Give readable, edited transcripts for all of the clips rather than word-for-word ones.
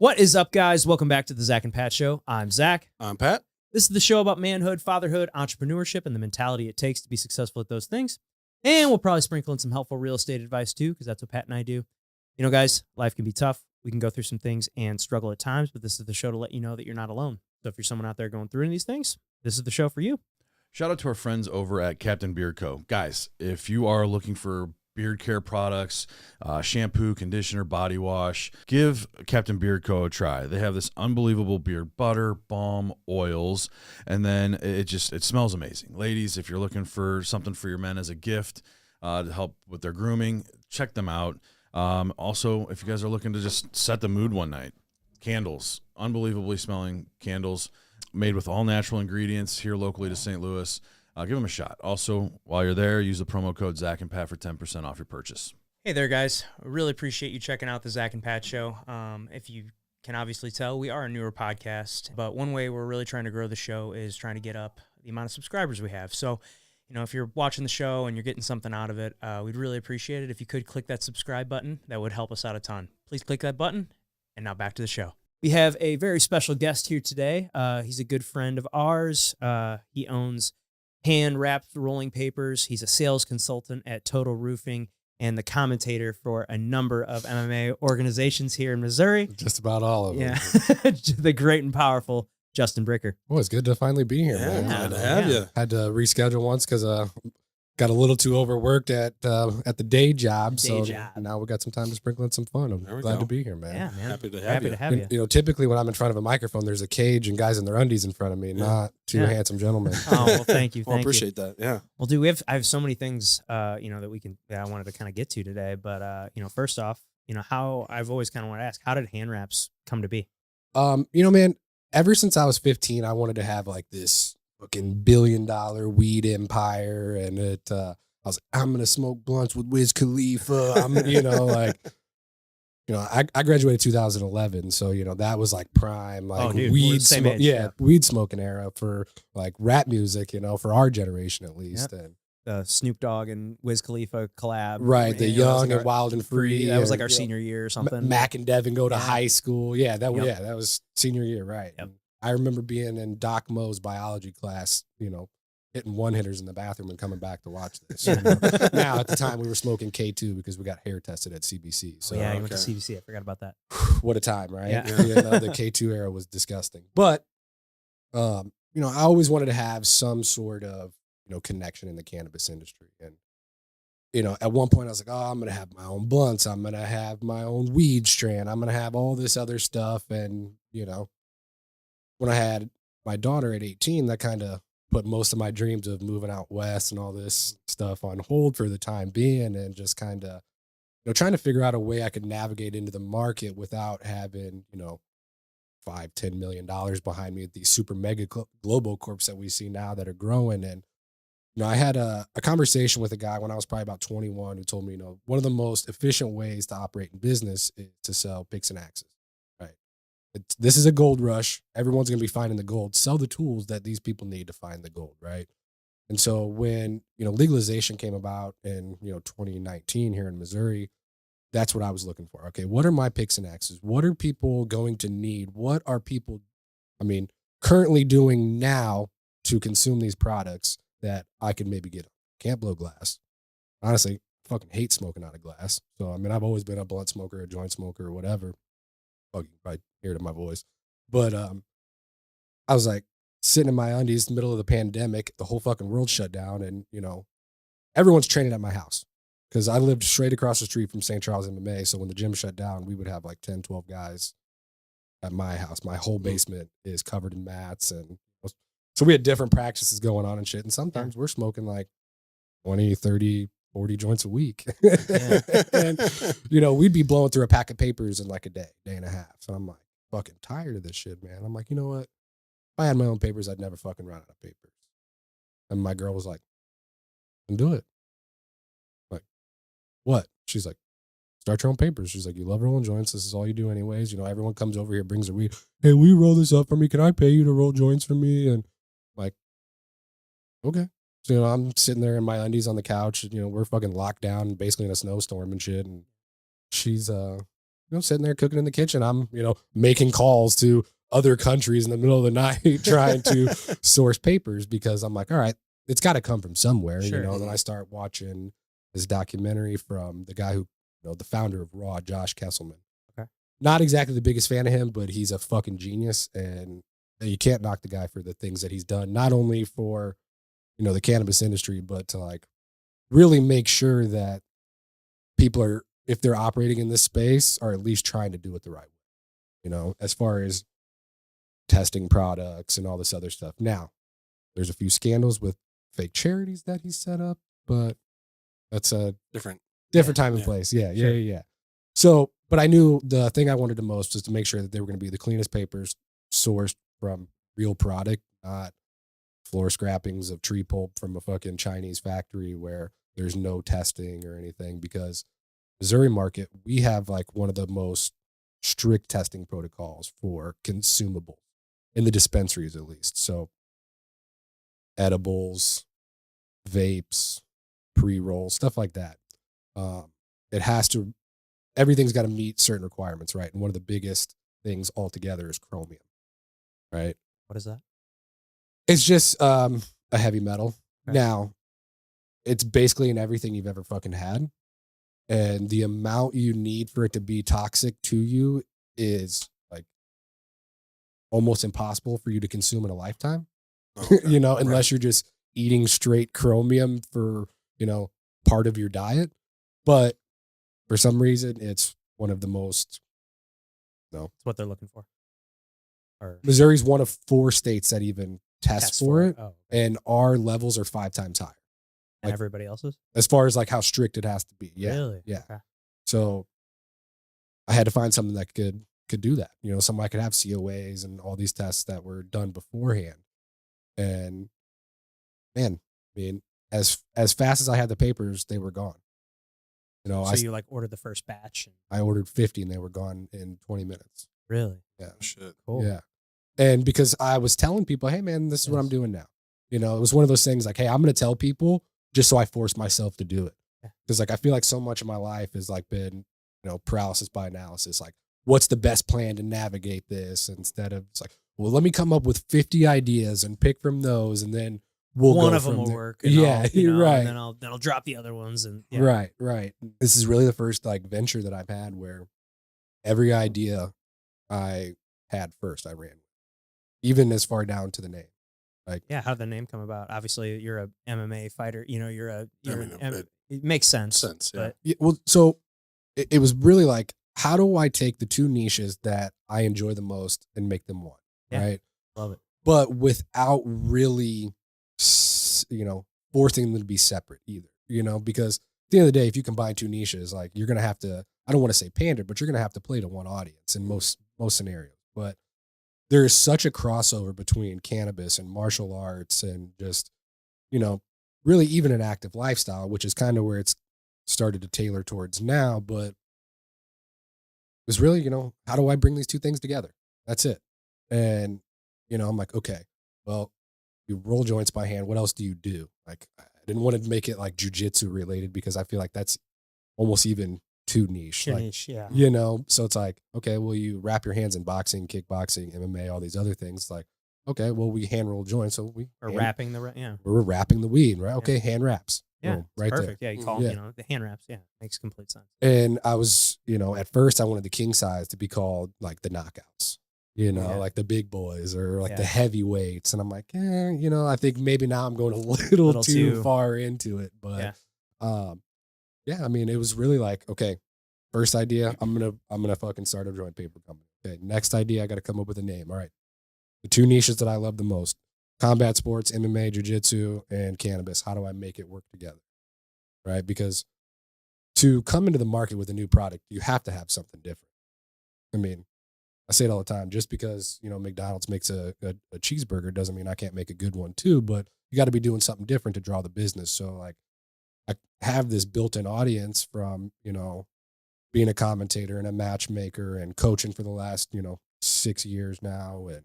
What is up, guys? Welcome back to the Zach and Pat Show. I'm Zach. I'm Pat. This is the show about manhood, fatherhood, entrepreneurship, and the mentality it takes to be successful at those things. And we'll probably sprinkle in some helpful real estate advice too, because that's what Pat and I do. You know, guys, life can be tough. We can go through some things and struggle at times, but this is the show to let you know that you're not alone. So if you're someone out there going through any of these things, this is the show for you. Shout out to our friends over at Captain Beard Co. Guys, if you are looking for beard care products, shampoo, conditioner, body wash, give Captain Beard Co. a try. They have this unbelievable beard butter, balm, oils, and then it smells amazing. Ladies, if you're looking for something for your men as a gift to help with their grooming, check them out. Also, if you guys are looking to just set the mood one night, candles, unbelievably smelling candles made with all natural ingredients here locally to St. Louis. Give them a shot. Also, while you're there, use the promo code Zach and Pat for 10% off your purchase. Hey there, guys. I really appreciate you checking out the Zach and Pat Show. If you can obviously tell, we are a newer podcast, but one way we're really trying to grow the show is trying to get up the amount of subscribers we have. So, you know, if you're watching the show and you're getting something out of it, we'd really appreciate it if you could click that subscribe button. That would help us out a ton. Please click that button. And now back to the show. We have a very special guest here today. He's a good friend of ours. He owns Handwrapped rolling papers. He's a sales consultant at Total Roofing and the commentator for a number of MMA organizations here in Missouri. Just about all of them. Yeah. The great and powerful Justin Bricker. Well, it's good to finally be here, man. Glad to have you. Had to reschedule once because got a little too overworked at the day job. Now we got some time to sprinkle in some fun. I'm glad to be here, man. Yeah, man. Happy to have you. You know, typically when I'm in front of a microphone, there's a cage and guys in their undies in front of me, not two handsome gentlemen. Oh, well, thank you. Well, appreciate that. Yeah. Well, dude, I have so many things, that I wanted to kind of get to today. But, first off, how I've always kind of wanted to ask, how did Handwraps come to be? Man, ever since I was 15, I wanted to have like this fucking $1 billion weed empire. And I was like, I'm going to smoke blunts with Wiz Khalifa. I graduated 2011. So, that was like prime, like weed smoking era for like rap music, for our generation at least. Yep. And the Snoop Dogg and Wiz Khalifa collab. Right. The Young and Wild and Free. That was like our senior year or something. Mac and Devin go to high school. Yeah. That was senior year. Right. Yep. I remember being in Doc Mo's biology class, hitting one-hitters in the bathroom and coming back to watch this. Now, at the time, we were smoking K2 because we got hair tested at CBC. So you went to CBC. I forgot about that. What a time, right? Yeah. The K2 era was disgusting. But, I always wanted to have some sort of, connection in the cannabis industry. And, at one point, I was like, I'm going to have my own blunts. I'm going to have my own weed strand. I'm going to have all this other stuff. And, when I had my daughter at 18, that kind of put most of my dreams of moving out west and all this stuff on hold for the time being, and just kind of, trying to figure out a way I could navigate into the market without having, $5-10 million behind me at these super mega global corps that we see now that are growing. And, I had a conversation with a guy when I was probably about 21 who told me, one of the most efficient ways to operate in business is to sell picks and axes. This is a gold rush. Everyone's going to be finding the gold. Sell the tools that these people need to find the gold, right? And so when, legalization came about in, 2019 here in Missouri, that's what I was looking for. Okay, what are my picks and axes? What are people going to need? What are people, currently doing now to consume these products that I could maybe get them? Can't blow glass. Honestly, I fucking hate smoking out of glass. So, I've always been a blunt smoker, a joint smoker, or whatever. You probably hear it in my voice. But I was like sitting in my undies in the middle of the pandemic, the whole fucking world shut down, and everyone's training at my house because I lived straight across the street from St. Charles MMA. So when the gym shut down, we would have like 10, 12 guys at my house. My whole basement is covered in mats, and so we had different practices going on and shit. And sometimes we're smoking like 20, 30, 40 joints a week. And, we'd be blowing through a pack of papers in like a day and a half. So I'm like fucking tired of this shit, man. I'm like, you know what? If I had my own papers, I'd never fucking run out of papers. And my girl was like, "Then do it." Like, what? She's like, "Start your own papers." She's like, "You love rolling joints. This is all you do anyways. Everyone comes over here, brings their weed. Hey, will you roll this up for me? Can I pay you to roll joints for me?" And I'm like, okay. So, I'm sitting there in my undies on the couch. We're fucking locked down, basically in a snowstorm and shit. And she's sitting there cooking in the kitchen. I'm, making calls to other countries in the middle of the night trying to source papers because I'm like, all right, it's got to come from somewhere, Sure. And then I start watching this documentary from the guy who, the founder of Raw, Josh Kesselman. Okay. Not exactly the biggest fan of him, but he's a fucking genius, and you can't knock the guy for the things that he's done, not only for, the cannabis industry, but to like really make sure that people are, if they're operating in this space, are at least trying to do it the right way, as far as testing products and all this other stuff. Now, there's a few scandals with fake charities that he set up, but that's a different time and place. Yeah. So, but I knew the thing I wanted the most was to make sure that they were going to be the cleanest papers sourced from real product, not floor scrappings of tree pulp from a fucking Chinese factory where there's no testing or anything, because Missouri market, we have like one of the most strict testing protocols for consumables in the dispensaries, at least. So edibles, vapes, pre-rolls, stuff like that. Everything's got to meet certain requirements, right? And one of the biggest things altogether is chromium, right? What is that? It's just a heavy metal. Okay. Now, it's basically in everything you've ever fucking had. And the amount you need for it to be toxic to you is like almost impossible for you to consume in a lifetime, Okay. Unless you're just eating straight chromium for, part of your diet. But for some reason, it's one of the most, It's what they're looking for. Or Missouri's one of 4 states that even test for it. Oh, okay. And our levels are 5 times higher. And like- everybody else's? As far as like how strict it has to be. Yeah. Really? Yeah. Okay. So I had to find something that could do that. Something I could have COAs and all these tests that were done beforehand. And man, I mean, as fast as I had the papers, they were gone. So you like ordered the first batch? I ordered 50 and they were gone in 20 minutes. Really? Yeah. Shit. Cool. Yeah. And because I was telling people, hey man, this is what I'm doing now. It was one of those things like, hey, I'm going to tell people just so I force myself to do it. Because like, I feel like so much of my life has like been, paralysis by analysis. Like, what's the best plan to navigate this, instead of it's like, well, let me come up with 50 ideas and pick from those. And then one of them will work. And yeah. Right. And then I'll drop the other ones. And Right. This is really the first like venture that I've had where every idea I had first, I ran with, even as far down to the name. Like, yeah, how did the name come about? Obviously, you're a MMA fighter. It makes sense. Yeah. yeah, well, so it was really like, how do I take the 2 niches that I enjoy the most and make them one? Yeah. Right. Love it. But without really, forcing them to be separate either, because at the end of the day, if you combine 2 niches, like you're going to have to, I don't want to say pander, but you're going to have to play to one audience in most scenarios. But there is such a crossover between cannabis and martial arts and just, really even an active lifestyle, which is kind of where it's started to tailor towards now. But it was really, how do I bring these 2 things together? That's it. And, I'm like, okay, well, you roll joints by hand. What else do you do? Like, I didn't want to make it like jujitsu related because I feel like that's almost even too niche. Yeah. So it's like, okay, well, you wrap your hands in boxing, kickboxing, MMA, all these other things. Like, okay, well, we hand roll joints. So we're wrapping the we're wrapping the weed, right? Okay, hand wraps. Yeah, Boom, right perfect. there. Yeah, you call them, the hand wraps. Yeah, makes complete sense. And I was, at first I wanted the king size to be called like the knockouts, like the big boys or like the heavyweights. And I'm like, I think maybe now I'm going a little too far into it. But I mean, it was really like, okay, first idea, I'm gonna fucking start a joint paper company. Okay, next idea, I got to come up with a name. All right, the 2 niches that I love the most: combat sports, MMA, jiu-jitsu, and cannabis. How do I make it work together? Right, because to come into the market with a new product, you have to have something different. I mean, I say it all the time. Just because McDonald's makes a cheeseburger doesn't mean I can't make a good one too. But you got to be doing something different to draw the business. So like, I have this built-in audience from being a commentator and a matchmaker and coaching for the last 6 years now, and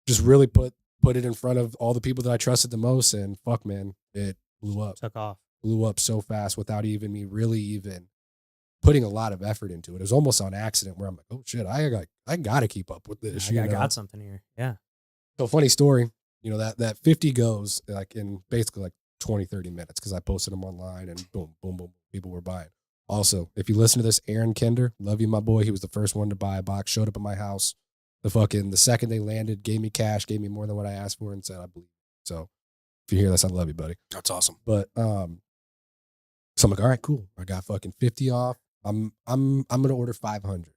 just really put it in front of all the people that I trusted the most. And fuck, man, it blew up. Took off. Blew up so fast without even me really even putting a lot of effort into it. It was almost on accident where I'm like, oh shit, I got to keep up with this. I got something here. Yeah. So funny story, that 50 goes like in basically like 20, 30 minutes because I posted them online and boom, boom, boom, people were buying. Also, if you listen to this, Aaron Kender, love you, my boy. He was the first one to buy a box, showed up at my house. The second they landed, gave me cash, gave me more than what I asked for and said, I believe. So if you hear this, I love you, buddy. That's awesome. But, so I'm like, all right, cool. I got fucking 50 off. I'm going to order 500.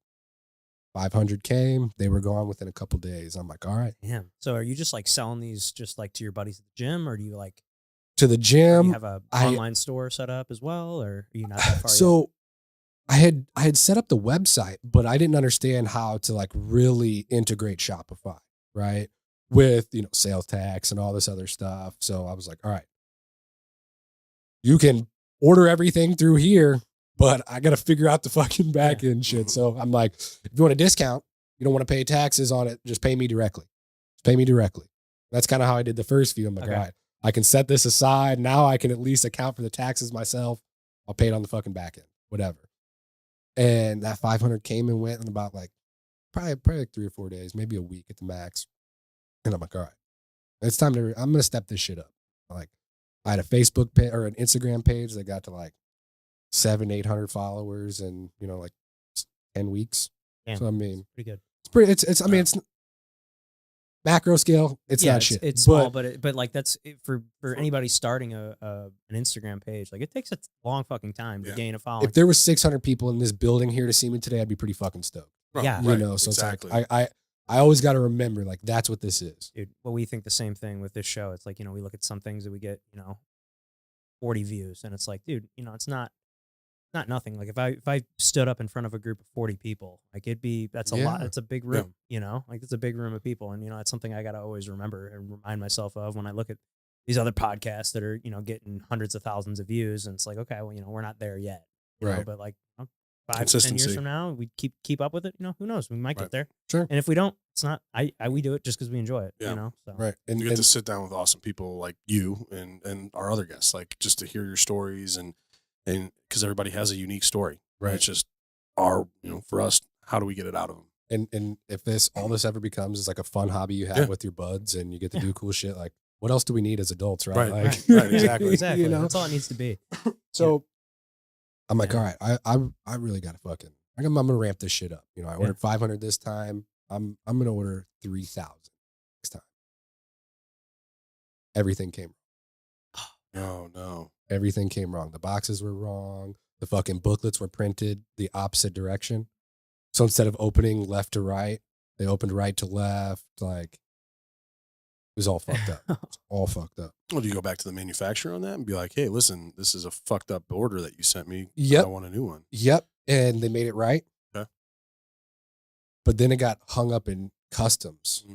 500 came. They were gone within a couple days. I'm like, all right. Yeah. So are you just like selling these just like to your buddies at the gym, or do you like to the gym? You have a online store set up as well, or are you not that far? So yet? I had set up the website, but I didn't understand how to like really integrate Shopify, right? With sales tax and all this other stuff. So I was like, all right, you can order everything through here, but I got to figure out the fucking back end shit. So I'm like, if you want a discount, you don't want to pay taxes on it, just pay me directly. Just pay me directly. That's kind of how I did the first few. I'm like, all right, I can set this aside. Now I can at least account for the taxes myself. I'll pay it on the fucking back end, whatever. And that 500 came and went in about like probably like 3 or 4 days, maybe a week at the max. And I'm like, all right, it's time I'm going to step this shit up. Like I had a Facebook page or an Instagram page that got to like 700-800 followers in like 10 weeks. Damn, so I mean, pretty good. It's pretty. It's. I mean, it's macro scale. It's not shit. It's small, but like that's for anybody starting an Instagram page. Like it takes a long fucking time to gain a following. If there was 600 people in this building here to see me today, I'd be pretty fucking stoked. Yeah, So exactly. It's like I always got to remember like that's what this is, dude. Well, we think the same thing with this show. It's like we look at some things that we get 40 views, and it's like, dude, it's not nothing. Like if I stood up in front of a group of 40 people, like that's a lot. It's a big room, like it's a big room of people. And, it's something I got to always remember and remind myself of when I look at these other podcasts that are, getting hundreds of thousands of views. And it's like, okay, well, we're not there yet. Right. But like 5-10 years from now, we keep up with it. Who knows? We might get there. Sure. And if we don't, it's not, we do it just because we enjoy it, so. Right. And you get to sit down with awesome people like you and our other guests, like just to hear your stories and because everybody has a unique story, right? It's just for us, how do we get it out of them? And if all this ever becomes is like a fun hobby you have with your buds and you get to do cool shit, like what else do we need as adults, right? Right, right, exactly. That's all it needs to be. So I'm like, all right, I really got to fucking, I'm going to ramp this shit up. I ordered 500 this time. I'm going to order 3,000 next time. Everything came wrong. Oh, no. Everything came wrong. The boxes were wrong. The fucking booklets were printed the opposite direction. So instead of opening left to right, they opened right to left. Like, it was all fucked up. All fucked up. Well, do you go back to the manufacturer on that and be like, hey, listen, this is a fucked up order that you sent me. Yep. I want a new one. Yep. And they made it right. Okay. But then it got hung up in customs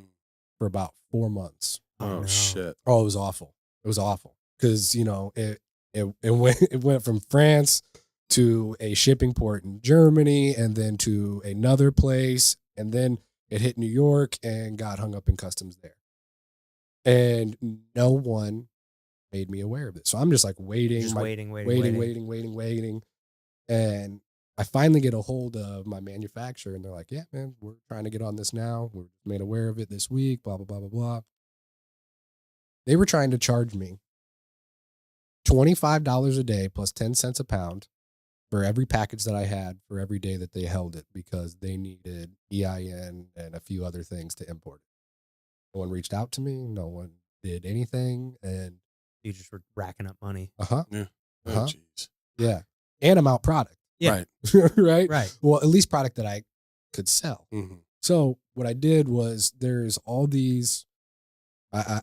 for about 4 months. Oh, no. Shit. Oh, it was awful. It was awful. Because, it went from France to a shipping port in Germany and then to another place. And then it hit New York and got hung up in customs there. And no one made me aware of it. So I'm just like waiting. Just waiting. Waiting. And I finally get a hold of my manufacturer and they're like, yeah, man, we're trying to get on this now. We're made aware of it this week, blah, blah, blah, blah, blah. They were trying to charge me $25 a day plus 10 cents a pound for every package that I had for every day that they held it because they needed EIN and a few other things to import it. No one reached out to me. No one did anything. And you just were racking up money. Yeah. Oh, jeez. Yeah. And I'm out product. Yeah. Right. Right. Well, at least product that I could sell. Mm-hmm. So what I did was there's all these, I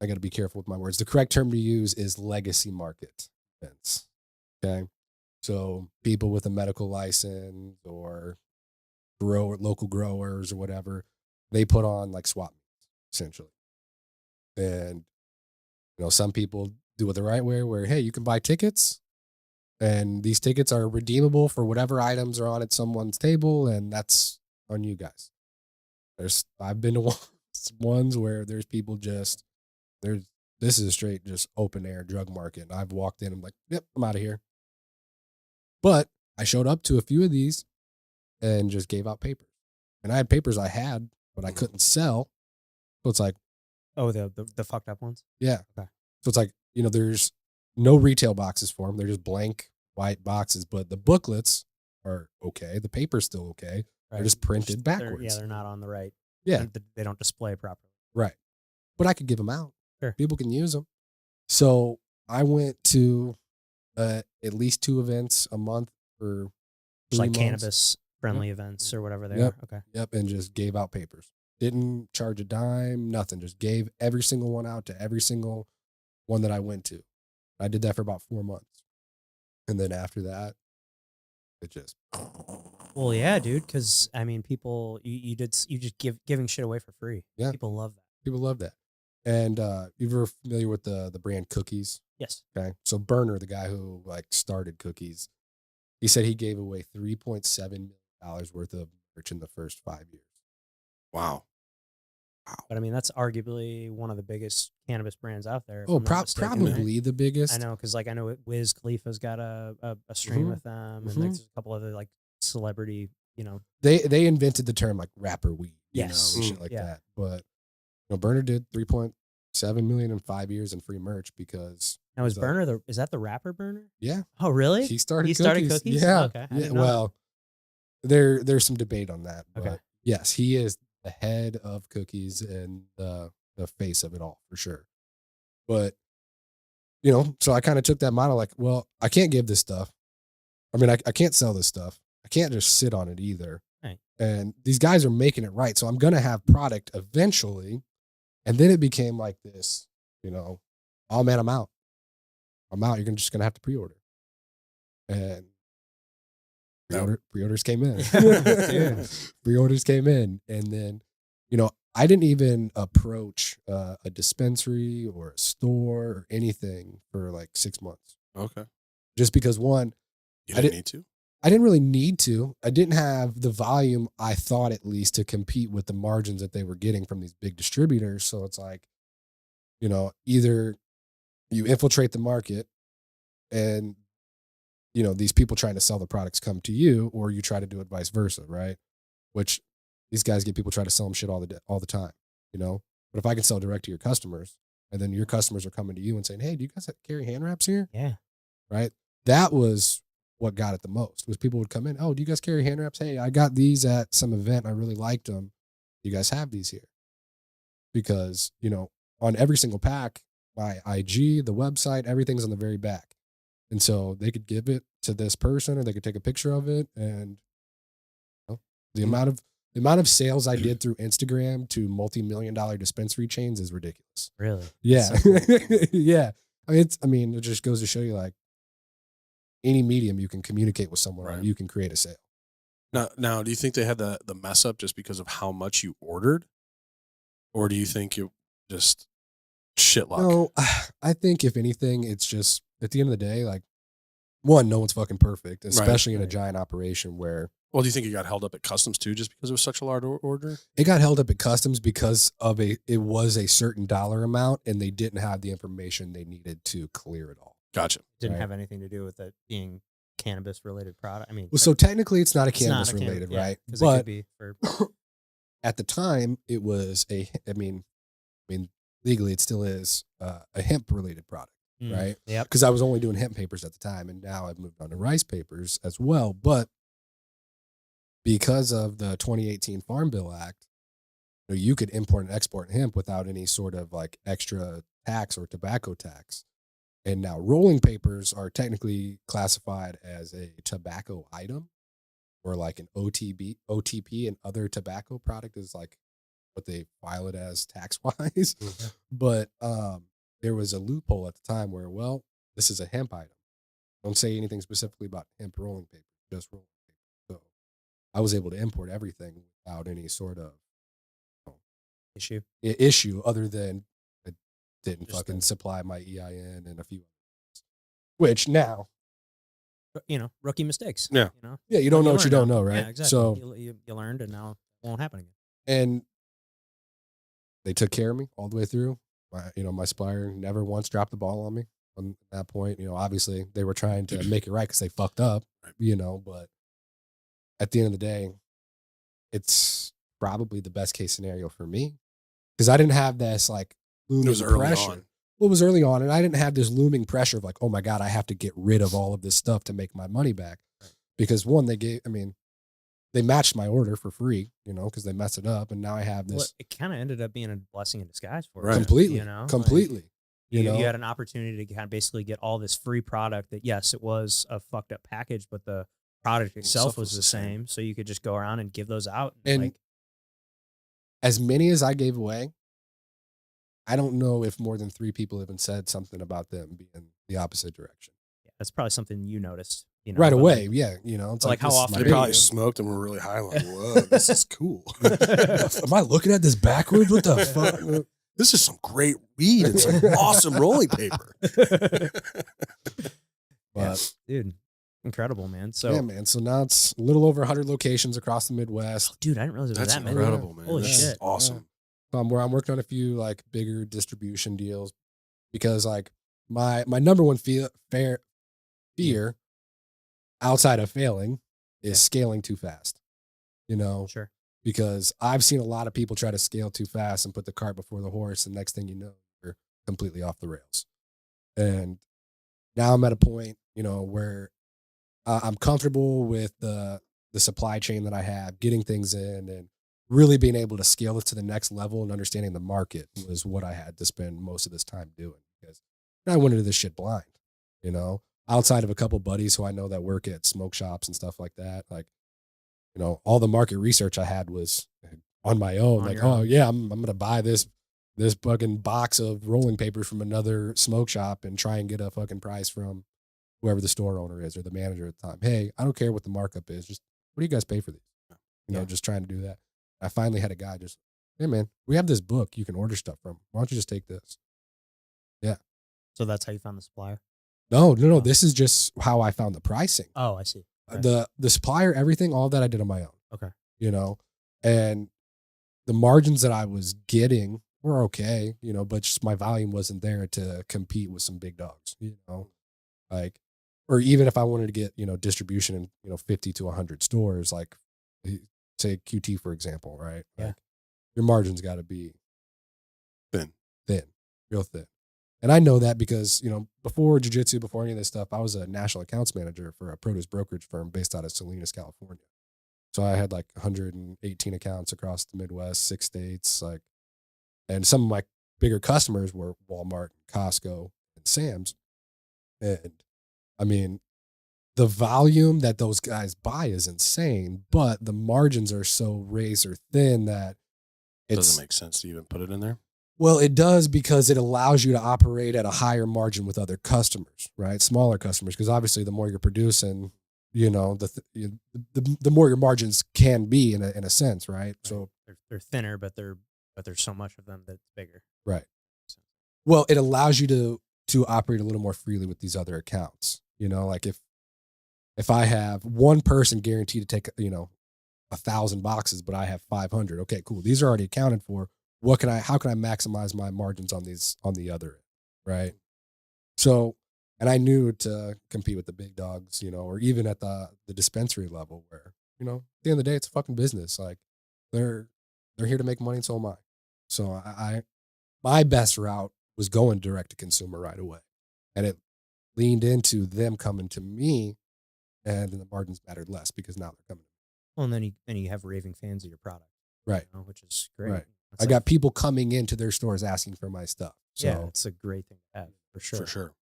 got to be careful with my words. The correct term to use is legacy market events. Okay. So people with a medical license or local growers or whatever, they put on like swap meets essentially. And, some people do it the right way where, hey, you can buy tickets and these tickets are redeemable for whatever items are on at someone's table. And that's on you guys. I've been to ones where there's people this is a straight just open air drug market. And I've walked in and I'm like, yep, I'm out of here. But I showed up to a few of these and just gave out papers. And I had papers I had, but I couldn't sell. So it's like, Oh, the fucked up ones? yeah. Okay. So it's like, there's no retail boxes for them. They're just blank white boxes, but the booklets are okay. The paper's still okay. Right. They're just printed backwards. They're not on the right. Yeah. They don't display properly. Right. But I could give them out. Sure. People can use them. So I went to at least 2 events a month for 3 Like months. cannabis friendly events or whatever they are. Okay. Yep. And just gave out papers. Didn't charge a dime, nothing. Just gave every single one out to every single one that I went to. I did that for about 4 months. And then after that, it just. Well, yeah, dude. Because I mean, people, you just giving shit away for free. Yeah. People love that. People love that. And you're familiar with the brand Cookies? Yes. Okay. So Berner, the guy who started Cookies, he said he gave away $3.7 million worth of merch in the first 5 years. Wow. But I mean, that's arguably one of the biggest cannabis brands out there. Oh, probably the biggest. I know, because I know Wiz Khalifa's got a stream with them, and there's a couple other celebrity. They invented the term rapper weed, Yes. and shit like that. But Berner did $3.7 million in 5 years in free merch because. Now is Berner is that the rapper Berner? Yeah. Oh, really? He started Cookies. Yeah. Okay. Yeah. Well, there's some debate on that. But Okay. Yes, he is the head of Cookies and the face of it all for sure. But so I kind of took that model well, I can't give this stuff. I mean, I can't sell this stuff. I can't just sit on it either. Right. And these guys are making it right. So I'm going to have product eventually. And then it became like this, oh man, I'm out. You're just going to have to pre-order. And pre-orders came in. Yeah. Pre-orders came in. And then, I didn't even approach a dispensary or a store or anything for 6 months. Okay. Just because one, you didn't need to? I didn't really need to. I didn't have the volume, I thought at least, to compete with the margins that they were getting from these big distributors. So it's either you infiltrate the market and, these people trying to sell the products come to you, or you try to do it vice versa, right? Which these guys get people try to sell them shit all the time, But if I can sell direct to your customers, and then your customers are coming to you and saying, hey, do you guys carry Handwraps here? Yeah. Right? That was what got it the most, was people would come in, oh, do you guys carry Handwraps? Hey, I got these at some event. I really liked them. You guys have these here? Because, on every single pack, my IG, the website, everything's on the very back. And so they could give it to this person, or they could take a picture of it. And the amount of sales I did through Instagram to multi-million-dollar dispensary chains is ridiculous. Really? Yeah. So cool. Yeah. It just goes to show you any medium you can communicate with someone on, you can create a sale. Now, do you think they had the mess up just because of how much you ordered? Or do you think it just shit luck? No, I think if anything, it's just at the end of the day, one, no one's fucking perfect, especially in a giant operation where. Well, do you think it got held up at customs too, just because it was such a large order? It got held up at customs because it was a certain dollar amount, and they didn't have the information they needed to clear it all. Gotcha. Didn't have anything to do with it being cannabis related product. I mean, well, so technically it's not a cannabis related, right? But it could be for at the time it was legally it still is a hemp related product, right? Yep. Because I was only doing hemp papers at the time, and now I've moved on to rice papers as well. But because of the 2018 Farm Bill Act, you could import and export hemp without any sort of extra tax or tobacco tax. And now rolling papers are technically classified as a tobacco item, or an OTP and other tobacco product is what they file it as tax wise. Mm-hmm. But there was a loophole at the time where, this is a hemp item. Don't say anything specifically about hemp rolling paper, just rolling paper. So I was able to import everything without any sort of issue other than I didn't just fucking supply my EIN and a few others. Which now, rookie mistakes. Yeah. You don't know what you don't know, right? Yeah, exactly. So you learned, and now it won't happen again. And they took care of me all the way through. My supplier never once dropped the ball on me. on that point. You know, obviously they were trying to make it right because they fucked up, you know, but at the end of the day, it's probably the best case scenario for me because I didn't have this like looming pressure. On. Well, it was early on, and I didn't have this looming pressure of like, oh my God, I have to get rid of all of this stuff to make my money back. Because one, they matched my order for free, you know, because they messed it up, and now I have this. Well, it kind of ended up being a blessing in disguise for you. Completely, you know, completely. Like, you had an opportunity to kind of basically get all this free product that, yes, it was a fucked up package, but the product itself was the same. So you could just go around and give those out. And like, as many as I gave away, I don't know if more than 3 people even said something about them being the opposite direction. Yeah, that's probably something you noticed. You know, right away, yeah. You know, it's like how often they probably smoked and were really high. Like, whoa, this is cool. Am I looking at this backwards? What the fuck? This is some great weed and some awesome rolling paper. But dude, incredible, man. So yeah, man. So now it's a little over 100 locations across the Midwest. Oh, dude, I didn't realize it was that many. That's incredible, man. Holy shit, awesome. Yeah. Where I'm working on a few like bigger distribution deals because like my number one fear outside of failing is scaling too fast, you know, sure. Because I've seen a lot of people try to scale too fast and put the cart before the horse. And next thing you know, you're completely off the rails. And now I'm at a point, you know, where I'm comfortable with the supply chain that I have, getting things in and really being able to scale it to the next level and understanding the market was what I had to spend most of this time doing because I went into this shit blind, you know, outside of a couple buddies who I know that work at smoke shops and stuff like that. Like, you know, all the market research I had was on my own. Like, oh yeah, I'm going to buy this fucking box of rolling papers from another smoke shop and try and get a fucking price from whoever the store owner is or the manager at the time. Hey, I don't care what the markup is. Just what do you guys pay for these? You know, just trying to do that. I finally had a guy just, hey man, we have this book you can order stuff from. Why don't you just take this? Yeah. So that's how you found the supplier? No. This is just how I found the pricing. Oh, I see. Okay. The supplier, everything, all that I did on my own. Okay. You know, and the margins that I was getting were okay, you know, but just my volume wasn't there to compete with some big dogs, you know, like, or even if I wanted to get, you know, distribution in, you know, 50 to 100 stores, like say QT, for example, right? Yeah. Like your margins got to be thin, real thin. And I know that because, you know, before jiu-jitsu, before any of this stuff, I was a national accounts manager for a produce brokerage firm based out of Salinas, California. So I had like 118 accounts across the Midwest, 6 states, like, and some of my bigger customers were Walmart, Costco, and Sam's. And I mean, the volume that those guys buy is insane, but the margins are so razor thin that it doesn't make sense to even put it in there. Well, it does because it allows you to operate at a higher margin with other customers, right? Smaller customers, because obviously the more you're producing, you know, the more your margins can be in a sense, right? So they're thinner, but there's so much of them that's bigger. Right. Well, it allows you to operate a little more freely with these other accounts. You know, like if I have one person guaranteed to take, you know, 1,000 boxes, but I have 500. Okay, cool. These are already accounted for. How can I maximize my margins on the other end, right? So, and I knew to compete with the big dogs, you know, or even at the dispensary level where, you know, at the end of the day, it's a fucking business. Like they're here to make money and so am I. So my best route was going direct to consumer right away. And it leaned into them coming to me and the margins mattered less because now they're coming. Well, and then you have raving fans of your product. Right. You know, which is great. Right. I got people coming into their stores asking for my stuff. So yeah, it's a great thing to have for sure. For sure.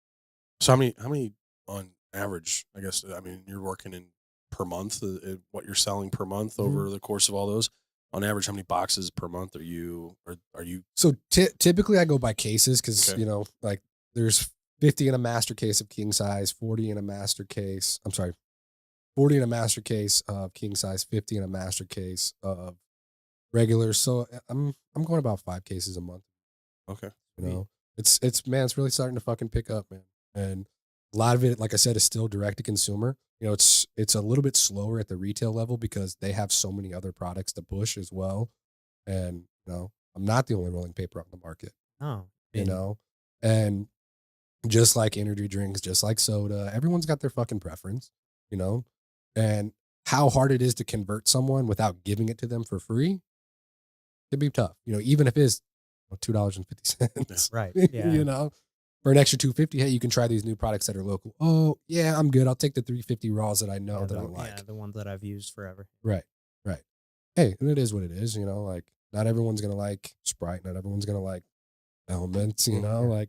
So how many on average, I guess, I mean, you're working in per month, what you're selling per month over the course of all those. On average, how many boxes per month are you? So typically I go by cases because, you know, like there's 50 in a master case of king size, 40 in a master case. I'm sorry, 40 in a master case of king size, 50 in a master case of regular. So I'm going about 5 cases a month. Okay. You know, it's really starting to fucking pick up, man. And a lot of it, like I said, is still direct to consumer. You know, it's a little bit slower at the retail level because they have so many other products to push as well. And, you know, I'm not the only rolling paper on the market. Oh, you know, and just like energy drinks, just like soda. Everyone's got their fucking preference, you know? And how hard it is to convert someone without giving it to them for free could be tough. You know, even if it's $2.50. Right. Yeah. You know, for an extra $2.50, hey, you can try these new products that are local. Oh, yeah, I'm good. I'll take the $3.50 raws that I know that I like. Yeah, the ones that I've used forever. Right. Hey, and it is what it is, you know, like not everyone's gonna like Sprite, not everyone's gonna like Elements, you know, like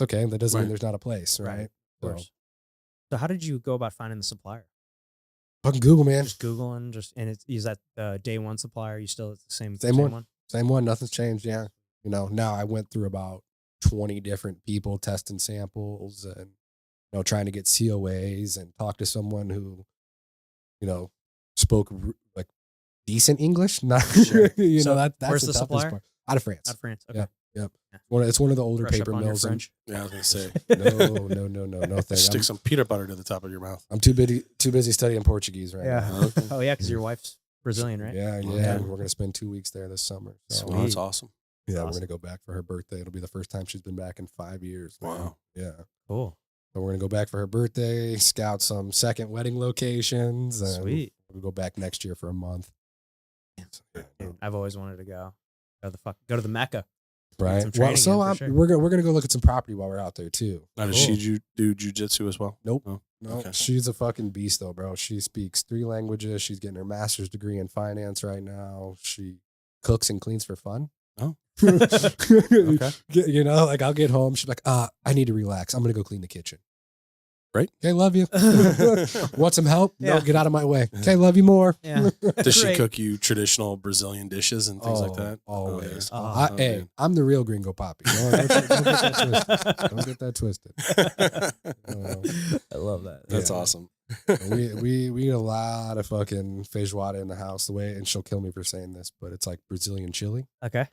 okay, that doesn't mean there's not a place, right? Of course. So how did you go about finding the supplier? Fucking Google, man. Just Googling, is that day one supplier? You still at the same one? Same one, nothing's changed, yeah. You know, now I went through about 20 different people testing samples and, you know, trying to get COAs and talk to someone who, you know, spoke like decent English. Not, Sure. you So know, that's where's the the toughest supplier? part. Out of France. Out of France. Okay. Yep. It's one of the older Brush paper up on your mills. French. Yeah, I was gonna say. No thing. Stick some peanut butter to the top of your mouth. I'm too busy studying Portuguese right now. Okay. Oh yeah, because your wife's Brazilian, right? Yeah. Yeah. We're gonna spend 2 weeks there this summer. So, Oh, that's awesome. yeah, Awesome. we're gonna go back for her birthday. It'll be the first time she's been back in 5 years. Man. Wow. Yeah. Cool. So we're gonna go back for her birthday, scout some second wedding locations, and Sweet. we'll go back next year for a month. So, yeah. I've always wanted to go. Go to the Mecca. Right. some Well, training so in for sure. we're gonna go look at some property while we're out there too. Now, does she do jujitsu as well? Nope. Oh, No, okay. she's a fucking beast though, bro. She speaks 3 languages. She's getting her master's degree in finance right now. She cooks and cleans for fun. Oh. Okay. You know, like I'll get home. She's like, I need to relax. I'm gonna go clean the kitchen. Right. Okay, love you. Want some help? No, Yeah. get out of my way. Okay, love you more. Yeah. Does she Great. cook you traditional Brazilian dishes and things like that? Always. Oh, yeah. Hey, man. I'm the real Gringo Poppy. Don't get that twisted. I love that. That's Yeah. awesome. we eat a lot of fucking feijoada in the house. The way, and she'll kill me for saying this, but it's like Brazilian chili, Okay.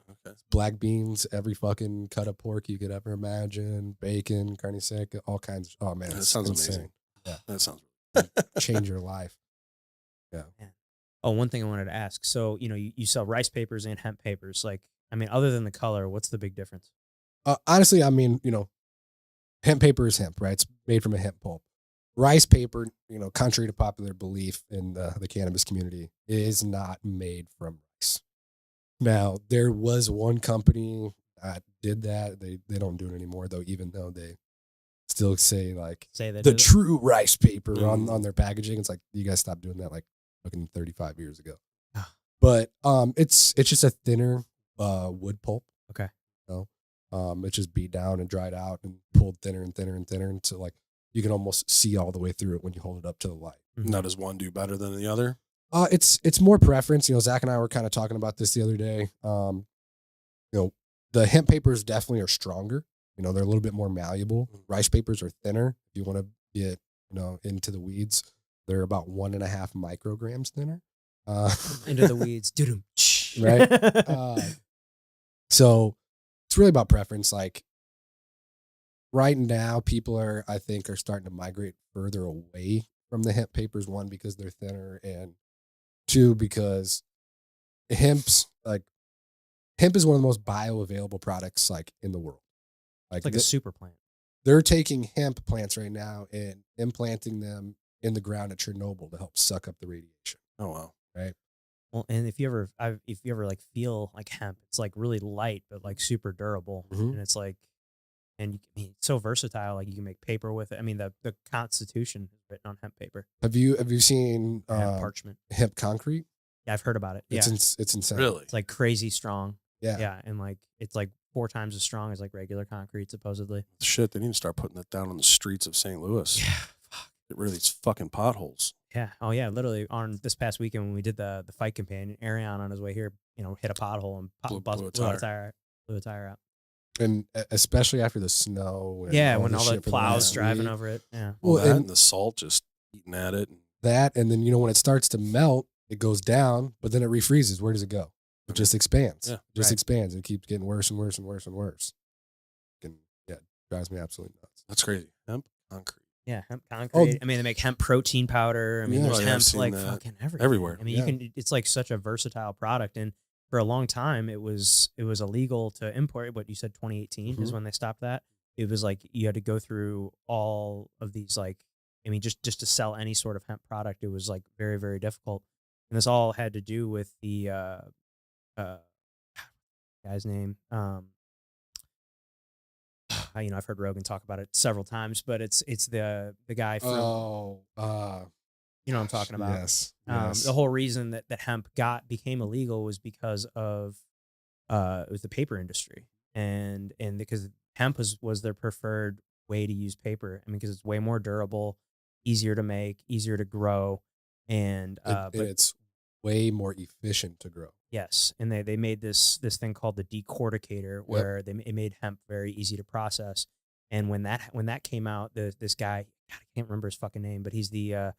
black beans, every fucking cut of pork you could ever imagine, bacon, carne seca, all kinds. Oh man, That it's sounds insane. amazing. Yeah. That sounds. Change your life. Oh, one thing I wanted to ask. So, you sell rice papers and hemp papers. Like, I mean, other than the color, what's the big difference? Honestly, I mean, hemp paper is hemp, right? It's made from a hemp pulp. Rice paper, contrary to popular belief in the cannabis community, is not made from rice. Now, there was one company that did that. They don't do it anymore, though, even though they still say, like, Say that the true rice paper on their packaging. It's like, you guys stopped doing that, like, fucking 35 years ago. But it's just a thinner wood pulp. Okay. It's just beat down and dried out and pulled thinner and thinner and thinner until, like, you can almost see all the way through it when you hold it up to the light. Now, does one do better than the other? It's more preference. Zach and I were kind of talking about this the other day. The hemp papers definitely are stronger. They're a little bit more malleable. Rice papers are thinner. If you want to get, into the weeds, they're about 1.5 micrograms thinner. Into the weeds. Right. So it's really about preference. Like, right now, people are starting to migrate further away from the hemp papers. 1, because they're thinner, and 2, because hemp is one of the most bioavailable products, like, in the world. It's like a super plant. They're taking hemp plants right now and implanting them in the ground at Chernobyl to help suck up the radiation. Oh wow! Right. Well, and if you ever like feel like hemp, it's like really light but like super durable, and it's like, it's so versatile. Like, you can make paper with it. I mean, the Constitution is written on hemp paper. Have you seen Parchment. hemp concrete? Yeah, I've heard about it. Yeah, It's insane. Really? it's like crazy strong. Yeah. Yeah, and like it's like 4 times as strong as like regular concrete, supposedly. Shit, they need to start putting that down on the streets of St. Louis. Yeah. Get rid of these fucking potholes. Yeah. Oh yeah. Literally on this past weekend when we did the fight campaign, Arion on his way here, hit a pothole and blew a tire out. And especially after the snow. And Yeah, all when the all shit the for plows last driving week. over it. Yeah. Well, Well, that and and the salt just eating at it. and then when it starts to melt, it goes down, but then it refreezes. Where does it go? It just expands. Yeah. It just Right. expands. It keeps getting worse and worse and worse and worse. And yeah, it drives me absolutely nuts. That's crazy. Hemp concrete. Yeah, hemp concrete. Oh. I mean, they make hemp protein powder. I mean, Yeah. there's Oh, yeah, I've hemp seen like that. fucking everywhere. Everywhere. I mean, Yeah. it's like such a versatile product, and for a long time, it was illegal to import. What you said, 2018 is when they stopped that. it was like you had to go through all of these, like, I mean, just to sell any sort of hemp product, it was like very, very difficult. And this all had to do with the guy's name. I've heard Rogan talk about it several times, but it's the guy from you know what I'm talking about. Yes. The whole reason that hemp became illegal was because of it was the paper industry, and because hemp was their preferred way to use paper. I mean, because it's way more durable, easier to make, easier to grow, and but it's way more efficient to grow. yes, and they made this thing called the decorticator, where it made hemp very easy to process. And when that came out, this guy, God, I can't remember his fucking name, but he's the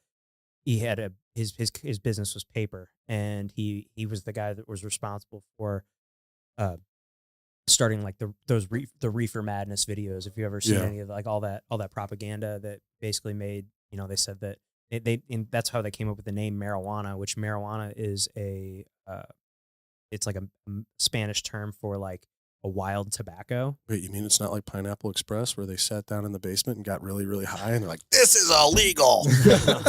he had his business was paper, and he was the guy that was responsible for starting like the reefer madness videos. If you ever seen any of like all that propaganda that basically made, they said that and that's how they came up with the name marijuana, which marijuana is it's like a Spanish term for like a wild tobacco. Wait, you mean it's not like Pineapple Express where they sat down in the basement and got really, really high and they're like, "This is illegal."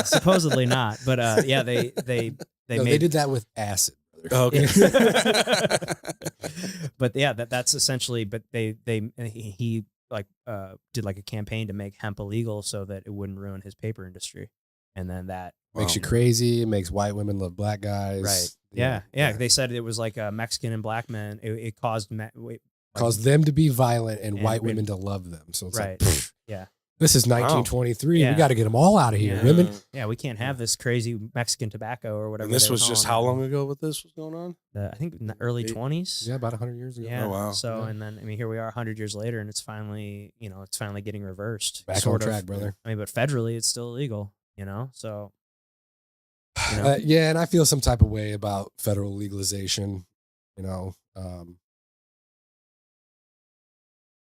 Supposedly not, but yeah, they did that with acid. Okay. But yeah, that's essentially. But he like did like a campaign to make hemp illegal so that it wouldn't ruin his paper industry, and then that makes you crazy. It makes white women love black guys. Right. Yeah. They said it was like Mexican and black men. It caused them to be violent and white women to love them. So it's right. like, yeah. This is 1923. Yeah. We got to get them all out of here, Yeah. women. Yeah, we can't have this crazy Mexican tobacco or whatever. And this was just how long ago that this was going on? I think in the early 20s. Yeah, about 100 years ago. Yeah. Oh, wow. So, Yeah. and then, I mean, here we are 100 years later, and it's finally getting reversed. Back on track, brother. I mean, but federally, it's still illegal, so. Yeah, and I feel some type of way about federal legalization.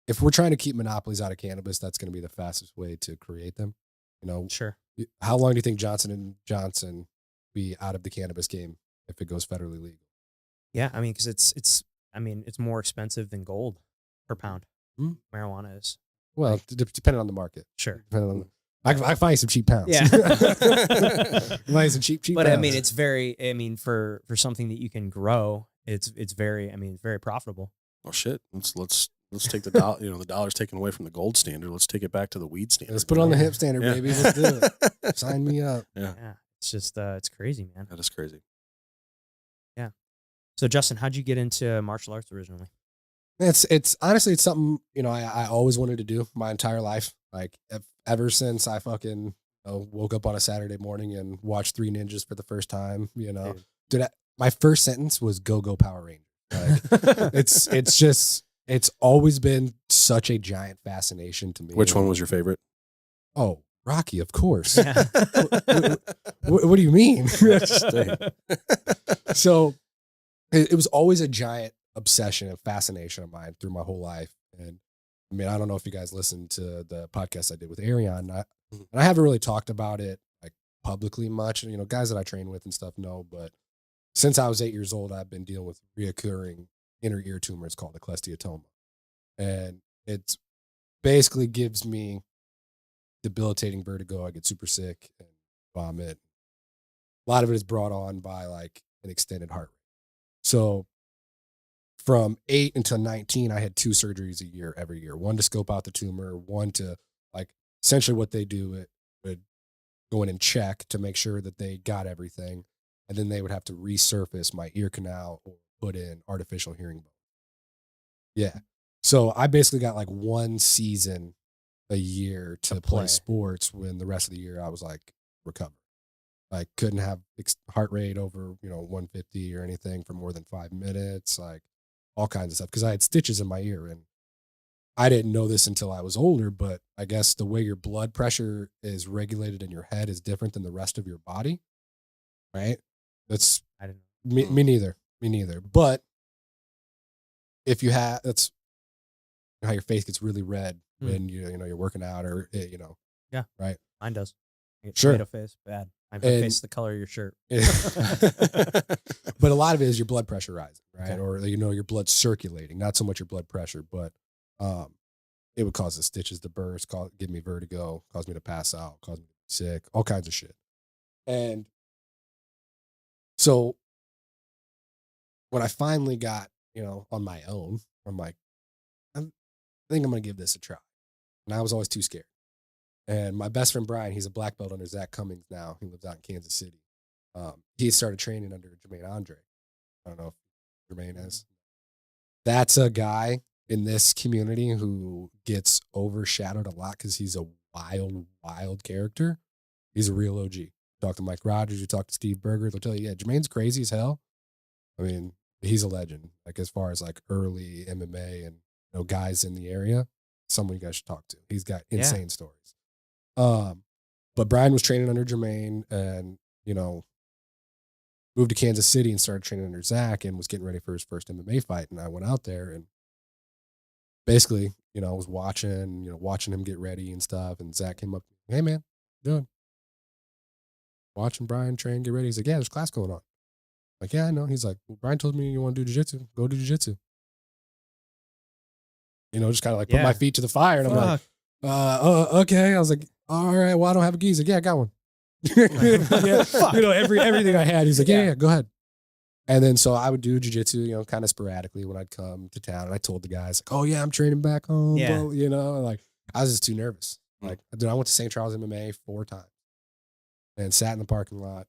If we're trying to keep monopolies out of cannabis, that's going to be the fastest way to create them. Sure. How long do you think Johnson & Johnson be out of the cannabis game if it goes federally legal? Yeah, I mean, because it's more expensive than gold per pound. Hmm. Marijuana is. Well, depending on the market. Sure. I find some cheap pounds. Yeah. Find some cheap But pounds. I mean, it's very. I mean, for something that you can grow, it's very. I mean, very profitable. Oh shit! Let's take the dollar. The dollar's taken away from the gold standard. Let's take it back to the weed standard. Let's put on the hemp standard, Yeah. baby. Let's do it. Sign me up. Yeah, It's just it's crazy, man. that is crazy. So Justin, how'd you get into martial arts originally? It's honestly, it's something, I always wanted to do my entire life. Like ever since I fucking woke up on a Saturday morning and watched Three Ninjas for the first time, Dude, my first sentence was "Go Power Ranger." Like, it's always been such a giant fascination to me. Which one was your favorite? Oh, Rocky, of course. Yeah. What do you mean? So it was always a giant obsession and fascination of mine through my whole life. And I mean, I don't know if you guys listened to the podcast I did with Arion, and I haven't really talked about it like publicly much. Guys that I train with and stuff know, but since I was 8 years old, I've been dealing with reoccurring inner ear tumors called a cholesteatoma. And it basically gives me debilitating vertigo. I get super sick and vomit. A lot of it is brought on by like an extended heart rate. So from 8 until 19, I had 2 surgeries a year, every year. One to scope out the tumor, one to like essentially what they do, it would go in and check to make sure that they got everything. And then they would have to resurface my ear canal or put in artificial hearing bone. Yeah. So I basically got like 1 season a year to play sports, when the rest of the year I was like recover. Like couldn't have heart rate over, 150 or anything for more than 5 minutes, like all kinds of stuff. Cause I had stitches in my ear, and I didn't know this until I was older, but I guess the way your blood pressure is regulated in your head is different than the rest of your body. Right. That's I didn't know. Me neither. But if you have, that's how your face gets really red when you're working out or, Yeah. Right. Mine does. I get Sure. tomato face. Bad. My face is the color of your shirt. But a lot of it is your blood pressure rising, right? Okay. Or, your blood circulating, not so much your blood pressure, but it would cause the stitches to burst, give me vertigo, cause me to pass out, cause me to be sick, all kinds of shit. And so when I finally got, on my own, I'm like, I think I'm going to give this a try. And I was always too scared. And my best friend, Brian, he's a black belt under Zach Cummings now. He lives out in Kansas City. He started training under Jermaine Andre. I don't know if Jermaine is. That's a guy in this community who gets overshadowed a lot because he's a wild, wild character. He's a real OG. Talk to Mike Rogers, you talk to Steve Berger, they'll tell you, yeah, Jermaine's crazy as hell. I mean, he's a legend. Like as far as like early MMA and guys in the area, someone you guys should talk to. He's got insane stories. But Brian was training under Jermaine and, moved to Kansas City and started training under Zach and was getting ready for his first MMA fight. And I went out there and basically, I was watching him get ready and stuff. And Zach came up, hey man, what you doing? Watching Brian train, get ready. He's like, yeah, there's class going on. Like, yeah, I know. He's like, well, Brian told me you want to do jiu-jitsu. Go do jiu-jitsu. Just kind of like put my feet to the fire. And I'm like, okay. I was like, all right, well, I don't have a gi. He's like, yeah, I got one. Everything I had. He's like, yeah, go ahead. And then so I would do jiu-jitsu, kind of sporadically when I'd come to town. And I told the guys, like, oh, yeah, I'm training back home. Yeah. Like I was just too nervous. Like, dude, I went to St. Charles MMA 4 times and sat in the parking lot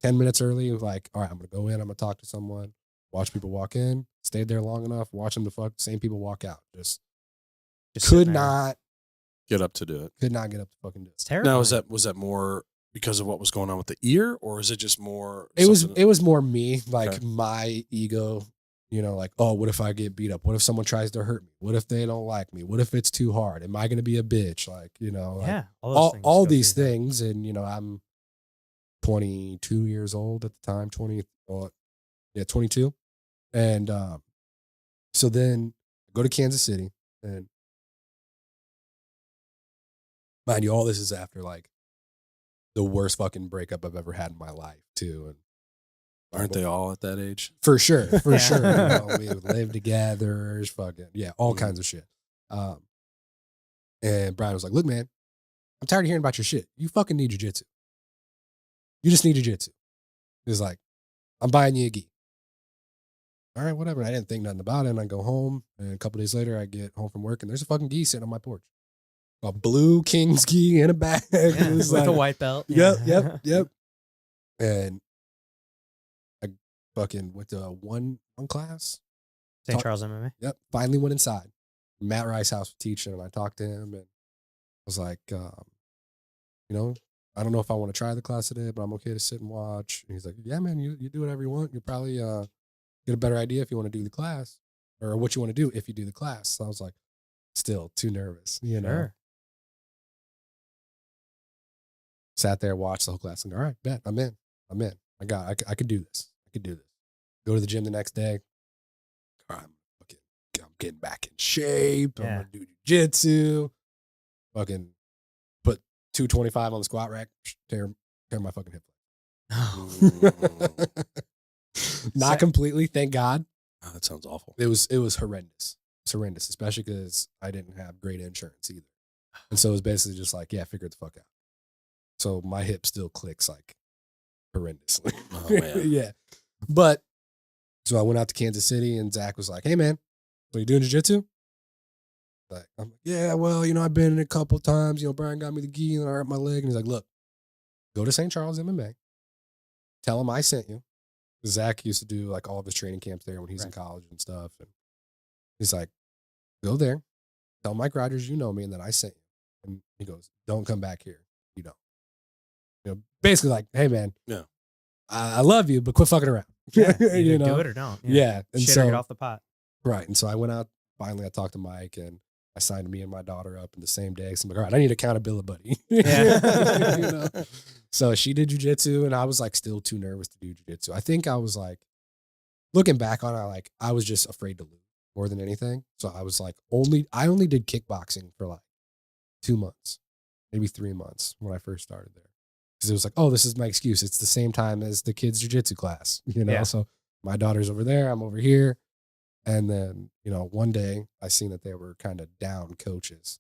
10 minutes early. Like, all right, I'm going to go in. I'm going to talk to someone, watch people walk in, stayed there long enough, watch them same people walk out. Just could not get up to do it. Could not get up to fucking do it. It's terrible. Now, was that more because of what was going on with the ear, or is it just more? It was more me, like my ego, like, oh, what if I get beat up? What if someone tries to hurt me? What if they don't like me? What if it's too hard? Am I going to be a bitch? Like, like all these things. And, I'm 22 years old at the time, 22. And so then I go to Kansas City and mind you, all this is after like the worst fucking breakup I've ever had in my life too. And aren't they all at that age? For sure. We would live together, all kinds of shit. And Brian was like, look, man, I'm tired of hearing about your shit. You fucking need jiu-jitsu. You just need jiu-jitsu. He was like, I'm buying you a gi. All right, whatever. And I didn't think nothing about it. And I go home, and a couple days later, I get home from work, and there's a fucking gi sitting on my porch. A blue King's gi in a bag. With a white belt. Yep. And I fucking went to one class. St. Charles MMA. Yep. Finally went inside. Matt Rice house was teaching, and I talked to him, and I was like, I don't know if I want to try the class today, but I'm okay to sit and watch. And he's like, yeah, man, you do whatever you want. You'll probably get a better idea if you want to do the class or what you want to do if you do the class. So I was like, still too nervous, Sure. Sat there, watched the whole class, and all right, bet I'm in. I could do this. Go to the gym the next day. All right, I'm getting back in shape. I'm gonna do jiu-jitsu. Fucking put 225 on the squat rack. Tear my fucking hip. Not completely, thank God. Oh, that sounds awful. It was horrendous. It's horrendous, especially because I didn't have great insurance either. And so it was basically just like, yeah, figure it the fuck out. So my hip still clicks like horrendously. Oh, man. Yeah. But so I went out to Kansas City and Zach was like, hey man, so you doing jiu-jitsu? Like, I'm like, yeah, well, I've been in a couple times. Brian got me the gi and I hurt my leg. And he's like, look, go to St. Charles MMA. Tell him I sent you. Zach used to do like all of his training camps there when he's in college and stuff. And he's like, go there. Tell Mike Rogers you know me and that I sent you. And he goes, don't come back here. You don't. Basically like, hey man, I love you, but quit fucking around. Yeah, do it or don't. Yeah. And shit so or get off the pot. Right. And so I went out, finally I talked to Mike and I signed me and my daughter up in the same day. So I'm like, all right, I need accountability buddy. Yeah. So she did jiu-jitsu and I was like still too nervous to do jiu-jitsu. I think I was like, looking back on it, I was just afraid to lose more than anything. So I was like, I only did kickboxing for like 2 months, maybe 3 months when I first started there. Because it was like, oh, this is my excuse. It's the same time as the kids' jiu-jitsu class, So my daughter's over there. I'm over here. And then, one day I seen that they were kind of down coaches.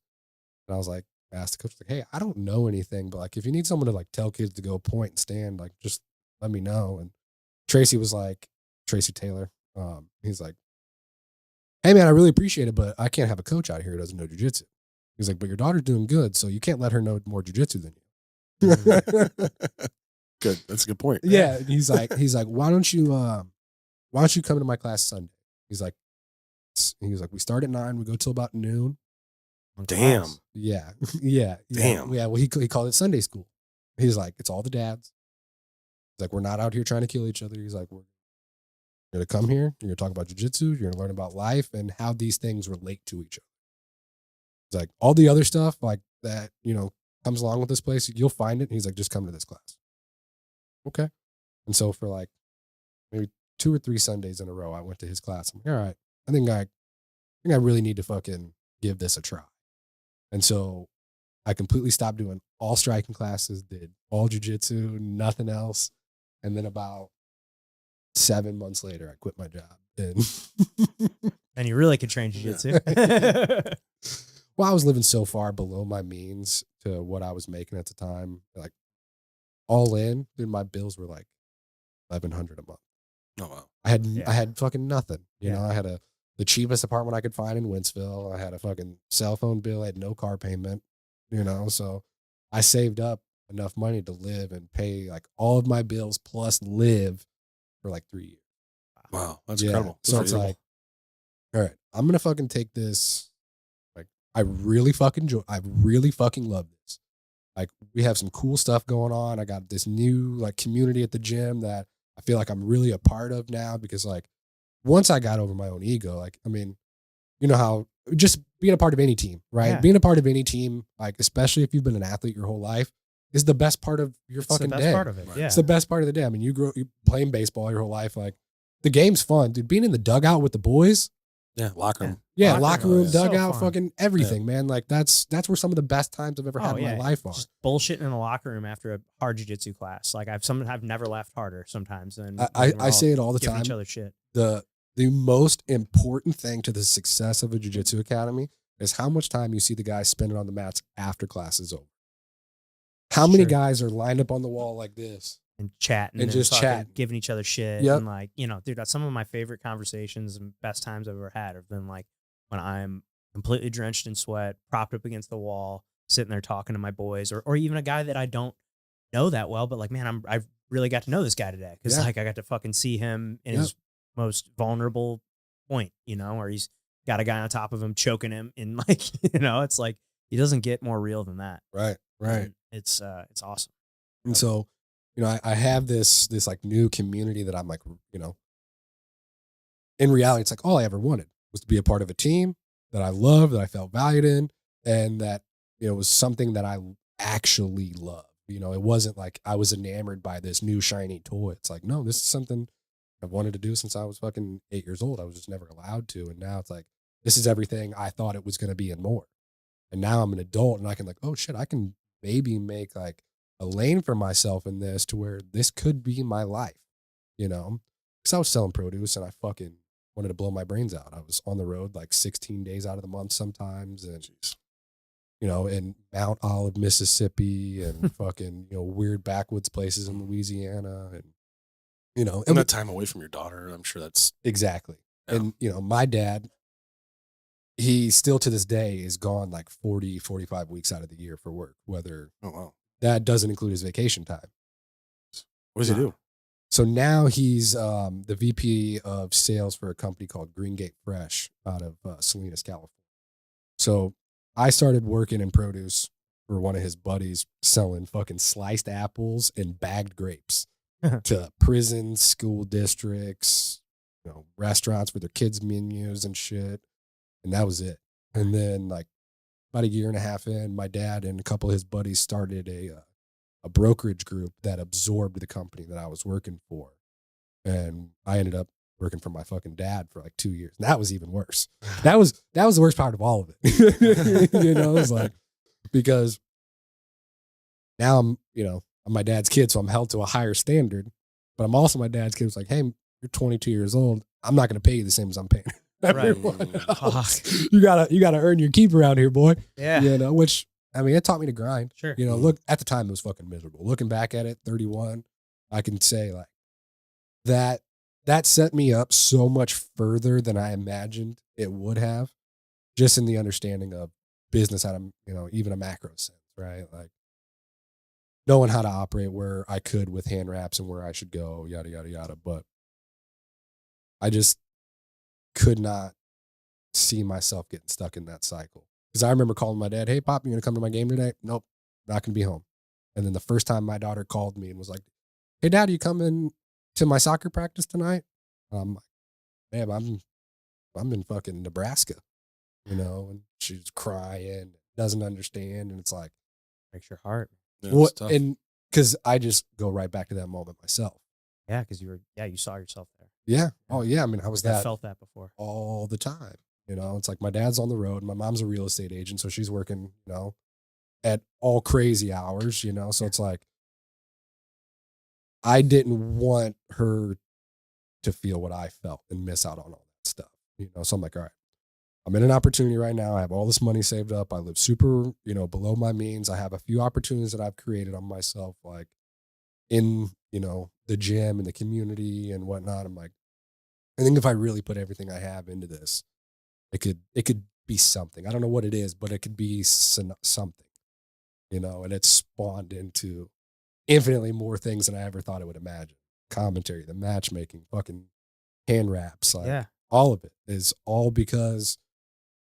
And I was like, I asked the coach, like, hey, I don't know anything, but like, if you need someone to like tell kids to go point and stand, like, just let me know. And Tracy was like, Tracy Taylor, he's like, hey man, I really appreciate it, but I can't have a coach out here who doesn't know jujitsu. He's like, but your daughter's doing good, so you can't let her know more jujitsu than you. Good. That's a good point. Yeah. And he's like, why don't you come to my class Sunday? He's like, we start at 9, we go till about noon. Damn. Yeah. Yeah. Damn. Yeah. Well, he called it Sunday school. He's like, it's all the dads. He's like, we're not out here trying to kill each other. He's like, you're going to come here. You're going to talk about jujitsu. You're going to learn about life and how these things relate to each other. He's like, all the other stuff like that, comes along with this place, you'll find it. And he's like, just come to this class. Okay. And so for like maybe 2 or 3 Sundays in a row, I went to his class. I'm like, all right, I think I really need to fucking give this a try. And so I completely stopped doing all striking classes, did all jujitsu, nothing else. And then about 7 months later, I quit my job. And you really could train jiu-jitsu. Well, I was living so far below my means to what I was making at the time. Like all in, dude, my bills were like $1,100 a month. Oh wow. I had fucking nothing. You know, I had the cheapest apartment I could find in Wentzville. I had a fucking cell phone bill. I had no car payment. So I saved up enough money to live and pay like all of my bills plus live for like 3 years. Wow, that's incredible. So it's like, all right, I'm gonna fucking take this. Like, I really fucking love this. Like, we have some cool stuff going on. I got this new like community at the gym that I feel like I'm really a part of now because like once I got over my own ego, like, I mean, you know how just being a part of any team, right? Yeah. Being a part of any team, like especially if you've been an athlete your whole life, is the best part of your fucking day. It's the best part of it. Yeah. It's the best part of the day. I mean, you playing baseball your whole life, like the game's fun, dude. Being in the dugout with the boys. Yeah, locker room. Yeah, locker room, dugout, so fucking everything, man. Like that's where some of the best times I've ever had in my life are. Just bullshitting in the locker room after a hard jiu-jitsu class. Like I've never laughed harder sometimes. And I say it all the giving time. Each other shit. The most important thing to the success of a jiu-jitsu academy is how much time you see the guys spending on the mats after class is over. How many guys are lined up on the wall like this? And chatting. And just chatting. Giving each other shit. Yep. And like, dude, that's some of my favorite conversations and best times I've ever had have been like when I'm completely drenched in sweat, propped up against the wall, sitting there talking to my boys or even a guy that I don't know that well, but like, man, I've really got to know this guy today. Cause like I got to fucking see him in his most vulnerable point, where he's got a guy on top of him choking him in like, it's like he doesn't get more real than that. Right. And it's awesome. And so, I have this like new community that I'm like, in reality, it's like all I ever wanted was to be a part of a team that I loved, that I felt valued in, and that, was something that I actually loved. It wasn't like I was enamored by this new shiny toy. It's like, no, this is something I've wanted to do since I was fucking 8 years old. I was just never allowed to. And now it's like, this is everything I thought it was going to be and more. And now I'm an adult and I can like, oh shit, I can maybe make like a lane for myself in this to where this could be my life, because I was selling produce and I fucking wanted to blow my brains out. I was on the road like 16 days out of the month sometimes. And, in Mount Olive, Mississippi and fucking, weird backwoods places in Louisiana. And, that time away from your daughter, I'm sure that's. Exactly. Yeah. And, my dad, he still to this day is gone like 40, 45 weeks out of the year for work, whether. Oh, wow. That doesn't include his vacation time. What does he do? So now he's the VP of sales for a company called Green Gate Fresh out of Salinas, California. So I started working in produce for one of his buddies selling fucking sliced apples and bagged grapes to prisons, school districts, restaurants for their kids' menus and shit. And that was it. And then like about a year and a half in, my dad and a couple of his buddies started a brokerage group that absorbed the company that I was working for. And I ended up working for my fucking dad for like 2 years. And that was even worse. That was the worst part of all of it. It's like, because now I'm my dad's kid, so I'm held to a higher standard, but I'm also my dad's kid. It's like, hey, you're 22 years old. I'm not going to pay you the same as I'm paying. everyone Right. else. You gotta earn your keep around here, boy. Yeah. You know, which I mean, it taught me to grind. Sure. You know, look at the time it was fucking miserable. Looking back at it, 31, I can say like that set me up so much further than I imagined it would have, just in the understanding of business at a, you know, even a macro sense, right? Like knowing how to operate where I could with Handwraps and where I should go, yada, yada, yada. But I just could not see myself getting stuck in that cycle. Because I remember calling my dad, hey, Pop, you going to come to my game today? Nope, not going to be home. And then the first time my daughter called me and was like, hey, Dad, are you coming to my soccer practice tonight? I'm like, man, I'm in fucking Nebraska, you know, and she's crying, doesn't understand. And it's like, Breaks your heart. Yeah, what? it's tough. And because I just go right back to that moment myself. Yeah, because you saw yourself there. Yeah. Oh, yeah. I mean, I was I that felt that before. all the time. You know, it's like my dad's on the road. My mom's a real estate agent, so she's working, you know, at all crazy hours, you know. So it's like I didn't want her to feel what I felt and miss out on all that stuff. You know, so I'm like, all right, I'm in an opportunity right now. I have all this money saved up. I live super, you know, below my means. I have a few opportunities that I've created on myself, like in, you know, the gym and the community and whatnot. I'm like, I think if I really put everything I have into this, it could be something. I don't know what it is, but it could be something, you know, and it's spawned into infinitely more things than I ever thought I would imagine. Commentary, the matchmaking, fucking Handwraps, like Yeah. all of it is all because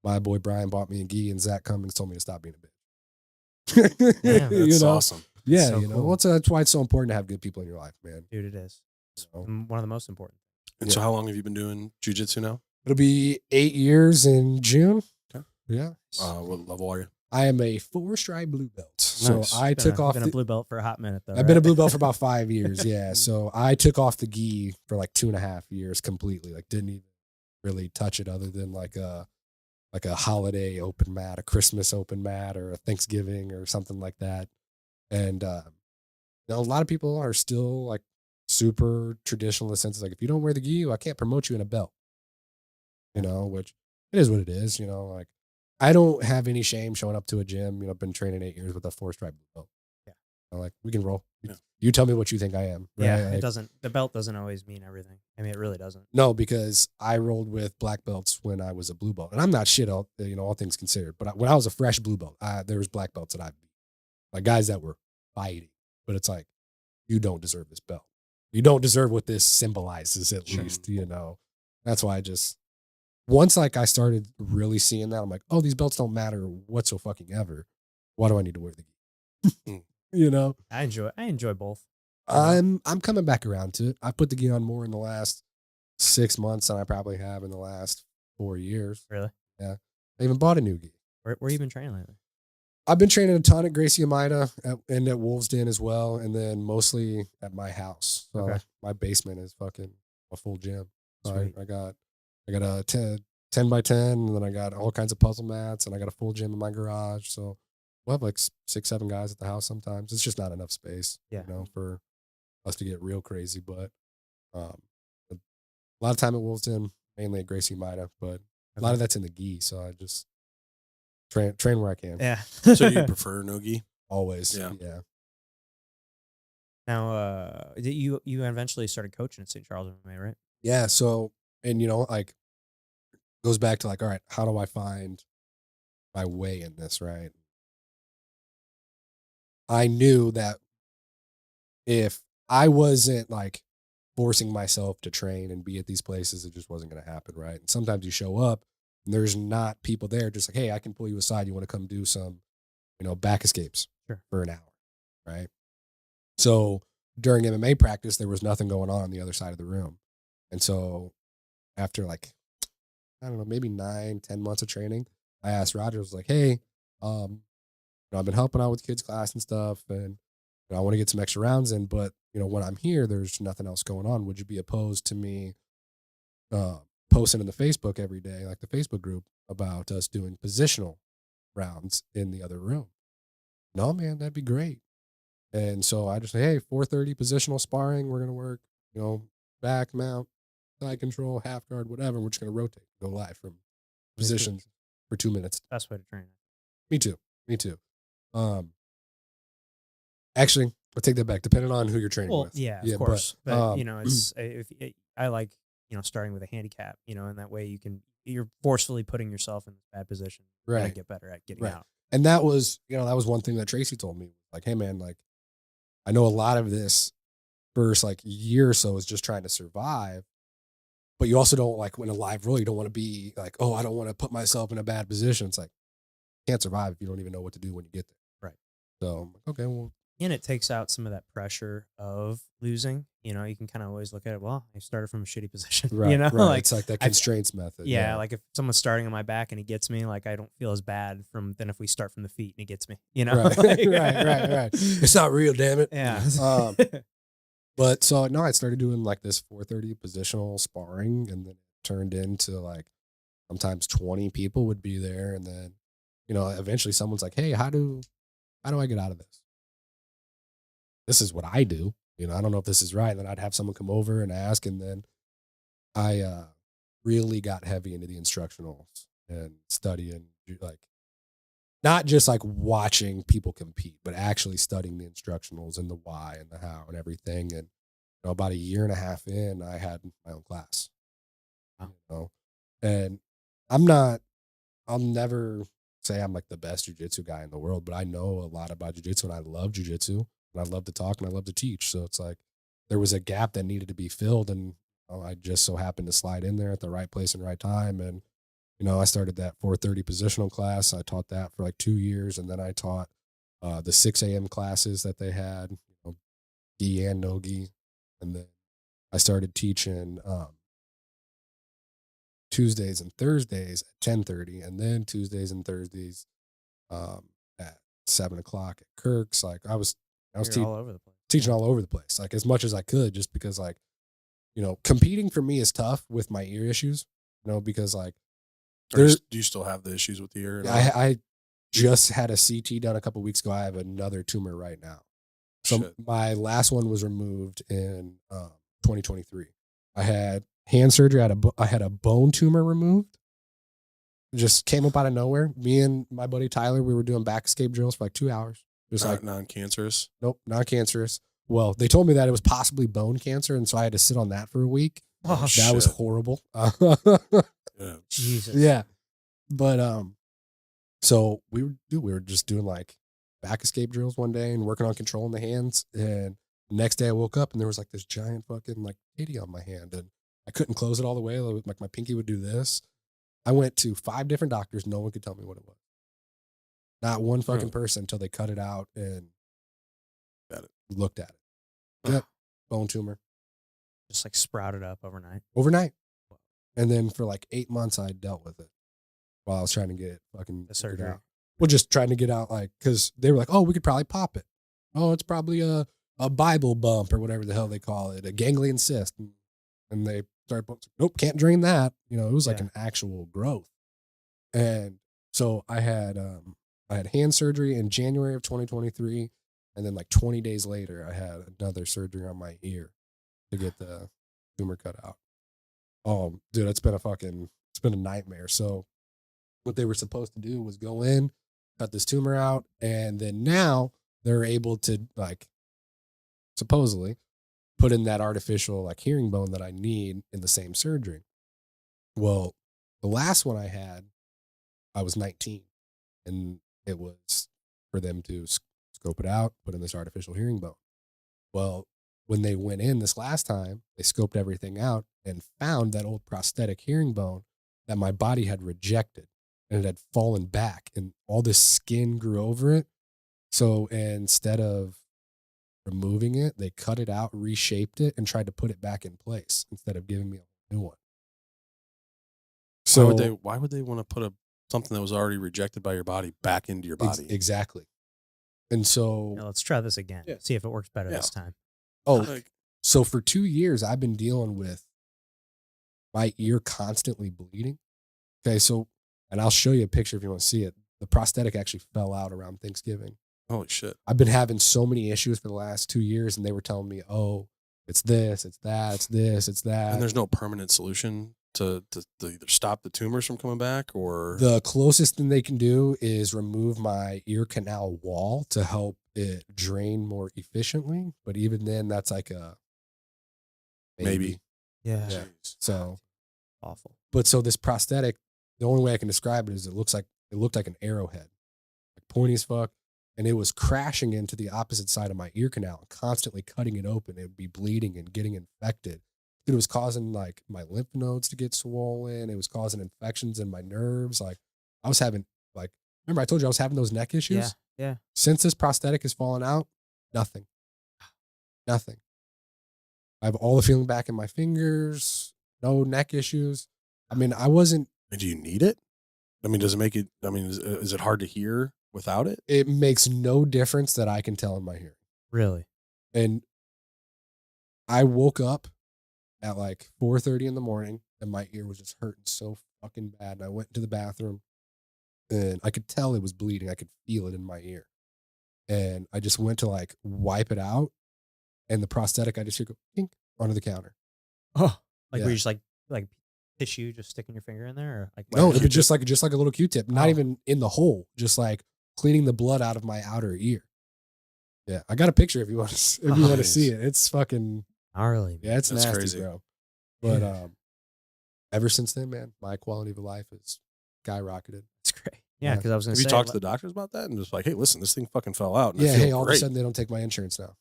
my boy Brian bought me a gi and Zach Cummings told me to stop being a bitch. Damn, You That's know? awesome. Yeah, So you know, cool. that's why it's so important to have good people in your life, man. Dude, it is. It's So, one of the most important. And so how long have you been doing jujitsu now? it'll be 8 years in June. Okay. Yeah. What level are you? I am a 4-stripe blue belt. So Nice. I took off Been a blue belt for a hot minute though. I've been a blue belt for about 5 years. Yeah. So I took off the gi for like 2.5 years completely. Like didn't even really touch it other than like a holiday open mat, a Christmas open mat, or a Thanksgiving or something like that. And you know, a lot of people are still like super traditional in the sense like if you don't wear the gi, I can't promote you in a belt. You know, which it is what it is. You know, like I don't have any shame showing up to a gym. You know, I've been training 8 years with a 4-stripe blue belt. Yeah. I'm like, we can roll. Yeah. You tell me what you think I am. Right? Yeah, Like, it doesn't. The belt doesn't always mean everything. I mean, it really doesn't. no, because I rolled with black belts when I was a blue belt, and I'm not shit. All things considered. But when I was a fresh blue belt, there was black belts that I beat, like guys that were fighting. But it's like, you don't deserve this belt. You don't deserve what this symbolizes. At least, you know. That's why I just once like I started really seeing that, I'm like, oh, these belts don't matter whatsoever. Why do I need to wear the gi? You know, I enjoy both. I'm coming back around to it. I put the gi on more in the last 6 months than I probably have in the last 4 years. Really? Yeah. I even bought a new gi. Where you been training lately? I've been training a ton at Gracie Amida and at Wolves Den as well, and then mostly at my house. So Okay. my basement is fucking a full gym. So Sweet. I got a 10 by 10, and then I got all kinds of puzzle mats, and I got a full gym in my garage. So we'll have like 6, 7 guys at the house sometimes. It's just not enough space, Yeah. you know, for us to get real crazy. But a lot of time at Wolves Den, mainly at Gracie Amida, but a lot of that's in the gi. So I just train where I can. Yeah. So you prefer no gi? Always. Yeah. Yeah. Now, you eventually started coaching at St. Charles MMA, right? Yeah. So, and you know, like goes back to like, all right, how do I find my way in this? Right. I knew that if I wasn't like forcing myself to train and be at these places, it just wasn't going to happen. Right. And sometimes you show up and there's not people there just like, hey, I can pull you aside. You want to come do some, you know, back escapes for an hour. Right. So during MMA practice, there was nothing going on the other side of the room. And so after like, I don't know, maybe 9-10 months of training, I asked Roger, I was like, hey, you know, I've been helping out with kids class and stuff, and you know, I want to get some extra rounds in, but you know, when I'm here, there's nothing else going on. Would you be opposed to me posting in the Facebook every day, like the Facebook group, about us doing positional rounds in the other room? No, man, that'd be great. And so I just say, hey, 4:30 positional sparring. We're gonna work, you know, back, mount, thigh control, half guard, whatever. We're just going to rotate, go live from positions for 2 minutes. Best way to train. Me too. Actually, I'll take that back. Depending on who you're training with. Yeah, of course. But you know, it's I like, you know, starting with a handicap, you know, and that way you're forcefully putting yourself in this bad position. You gotta get better at getting out. And that was one thing that Tracy told me. Like, hey man, like, I know a lot of this first like year or so is just trying to survive, but you also don't, like, when a live role, you don't want to be like, oh, I don't want to put myself in a bad position. It's like, you can't survive if you don't even know what to do when you get there. Right. So, okay, well. And it takes out some of that pressure of losing. You know, you can kind of always look at it, well, I started from a shitty position. Right. You know, like, it's like that constraints method. Yeah, like if someone's starting on my back and he gets me, like I don't feel as bad than if we start from the feet and he gets me. You know, right. Right. It's not real, damn it. Yeah. But so no, I started doing like this 430 positional sparring, and then it turned into like sometimes 20 people would be there, and then, you know, eventually someone's like, hey, how do I get out of this? This is what I do. You know, I don't know if this is right. And then I'd have someone come over and ask, and then I really got heavy into the instructionals and studying, like, not just like watching people compete, but actually studying the instructionals and the why and the how and everything. And, you know, about a year and a half in, I had my own class. You know, and I'll never say I'm like the best jiu-jitsu guy in the world, but I know a lot about jiu-jitsu, and I love jiu-jitsu, and I love to talk, and I love to teach. So it's like there was a gap that needed to be filled, and I just so happened to slide in there at the right place and right time. And, you know, I started that 430 positional class. I taught that for like 2 years, and then I taught the 6 a.m. classes that they had, you know, gi and no gi. And then I started teaching Tuesdays and Thursdays at 10:30, and then Tuesdays and Thursdays at 7 o'clock at Kirk's. Like I was all over the place. Teaching all over the place, like as much as I could, just because, like, you know, competing for me is tough with my ear issues, you know, because like, do you still have the issues with the ear? I just had a CT done a couple of weeks ago. I have another tumor right now. So my last one was removed in 2023. I had hand surgery. I had a bone tumor removed. It just came up out of nowhere. Me and my buddy Tyler, we were doing back escape drills for like 2 hours. Just like non-cancerous. Nope, non-cancerous. Well, they told me that it was possibly bone cancer, and so I had to sit on that for a week. Oh, that was horrible. Yeah. Jesus. Yeah, but so we were just doing like back escape drills one day and working on controlling the hands. And the next day I woke up and there was like this giant fucking like kitty on my hand, and I couldn't close it all the way. Like my pinky would do this. I went to 5 different doctors. No one could tell me what it was. Not one fucking person until they cut it out and looked at it. Yep. Bone tumor. Just like sprouted up overnight. And then for like 8 months, I dealt with it while I was trying to get it fucking the surgery out. Well, just trying to get out, like, because they were like, oh, we could probably pop it. Oh, it's probably a Bible bump or whatever the hell they call it, a ganglion cyst. And they started, nope, can't drain that. You know, it was like an actual growth. And so I had hand surgery in January of 2023. And then like 20 days later, I had another surgery on my ear to get the tumor cut out. Oh, dude, it's been a nightmare. So what they were supposed to do was go in, cut this tumor out, and then now they're able to, like, supposedly put in that artificial like hearing bone that I need in the same surgery. Well, the last one I had, I was 19, and it was for them to scope it out, put in this artificial hearing bone. Well, when they went in this last time, they scoped everything out and found that old prosthetic hearing bone that my body had rejected, and it had fallen back, and all this skin grew over it. So instead of removing it, they cut it out, reshaped it, and tried to put it back in place instead of giving me a new one. So why would they want to put something that was already rejected by your body back into your body? Exactly. And so now let's try this again. Yeah. See if it works better this time. Oh, so for 2 years, I've been dealing with my ear constantly bleeding. Okay, so, and I'll show you a picture if you want to see it. The prosthetic actually fell out around Thanksgiving. Holy shit. I've been having so many issues for the last 2 years, and they were telling me, oh, It's this, it's that, it's this, it's that. And there's no permanent solution to either stop the tumors from coming back or the closest thing they can do is remove my ear canal wall to help it drain more efficiently. But even then, that's like a maybe. Yeah. Yeah. So Awful. But so this prosthetic, the only way I can describe it is it looked like an arrowhead, like pointy as fuck, and it was crashing into the opposite side of my ear canal and constantly cutting it open. It would be bleeding and getting infected. It was causing like my lymph nodes to get swollen. It was causing infections in my nerves. Like I was having like, remember I told you I was having those neck issues? Yeah. Since this prosthetic has fallen out, nothing. Nothing. I have all the feeling back in my fingers, no neck issues. I mean, I wasn't. Do you need it? I mean, does it make it? I mean, is it hard to hear without it? It makes no difference that I can tell in my hearing. Really? And I woke up at like 4:30 in the morning and my ear was just hurting so fucking bad. And I went to the bathroom and I could tell it was bleeding. I could feel it in my ear. And I just went to like wipe it out. And the prosthetic, I just hear go pink onto the counter. Oh, like Yeah. were you just like tissue, just sticking your finger in there, or like No, wet it was just like a little Q-tip, not Oh. even in the hole, just like cleaning the blood out of my outer ear. Yeah, I got a picture if you want to want to Nice. see it. It's fucking gnarly. yeah, it's That's nasty, crazy. bro. But ever since then, man, my quality of life has skyrocketed. It's great. Yeah, Yeah. because I was gonna Have you say, talked to the doctors about that and just like, hey, listen, this thing fucking fell out. And I Yeah, feel hey, all great. of a sudden they don't take my insurance now.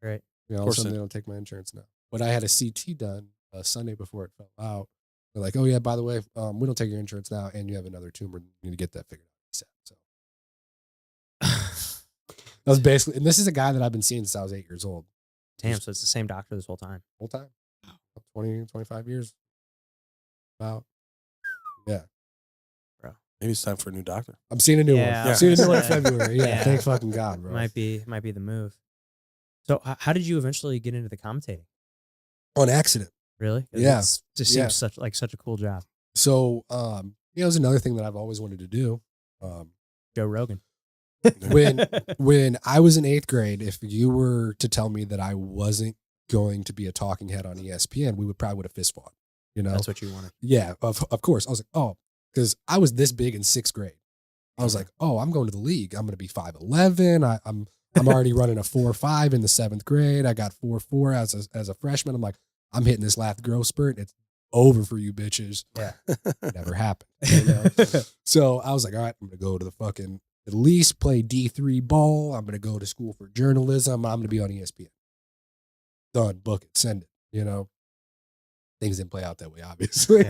great. You know, all of a course sudden they- they don't take my insurance now. But I had a CT done Sunday before it fell out. They're like, oh yeah, by the way, we don't take your insurance now, and you have another tumor. You need to get that figured out. So that was basically, and this is a guy that I've been seeing since I was 8 years old. Damn, so it's the same doctor this whole time. Whole time, 20, 25 years. About, yeah. Maybe it's time for a new doctor. I'm seeing a new Yeah, one. I I'm seeing a new one in was- February. Yeah, yeah. thank fucking God, bro. Might be the move. So how did you eventually get into the commentating? On accident. Really? Yeah. It just Yeah. seems such a cool job. So, it was another thing that I've always wanted to do. Joe Rogan. When I was in 8th grade, if you were to tell me that I wasn't going to be a talking head on ESPN, we would have fist fought. You know, That's what you wanted. yeah, of course. I was like, oh, because I was this big in 6th grade. I was like, oh, I'm going to the league. I'm going to be 5'11". I'm already running a 4.5 in the 7th grade. I got 4.4 as a freshman. I'm like, I'm hitting this last growth spurt. It's over for you bitches. Yeah. Never happened. You know? So I was like, all right, I'm going to go to the fucking, at least play D3 ball. I'm going to go to school for journalism. I'm going to be on ESPN. Done. Book it. Send it. You know, things didn't play out that way, obviously.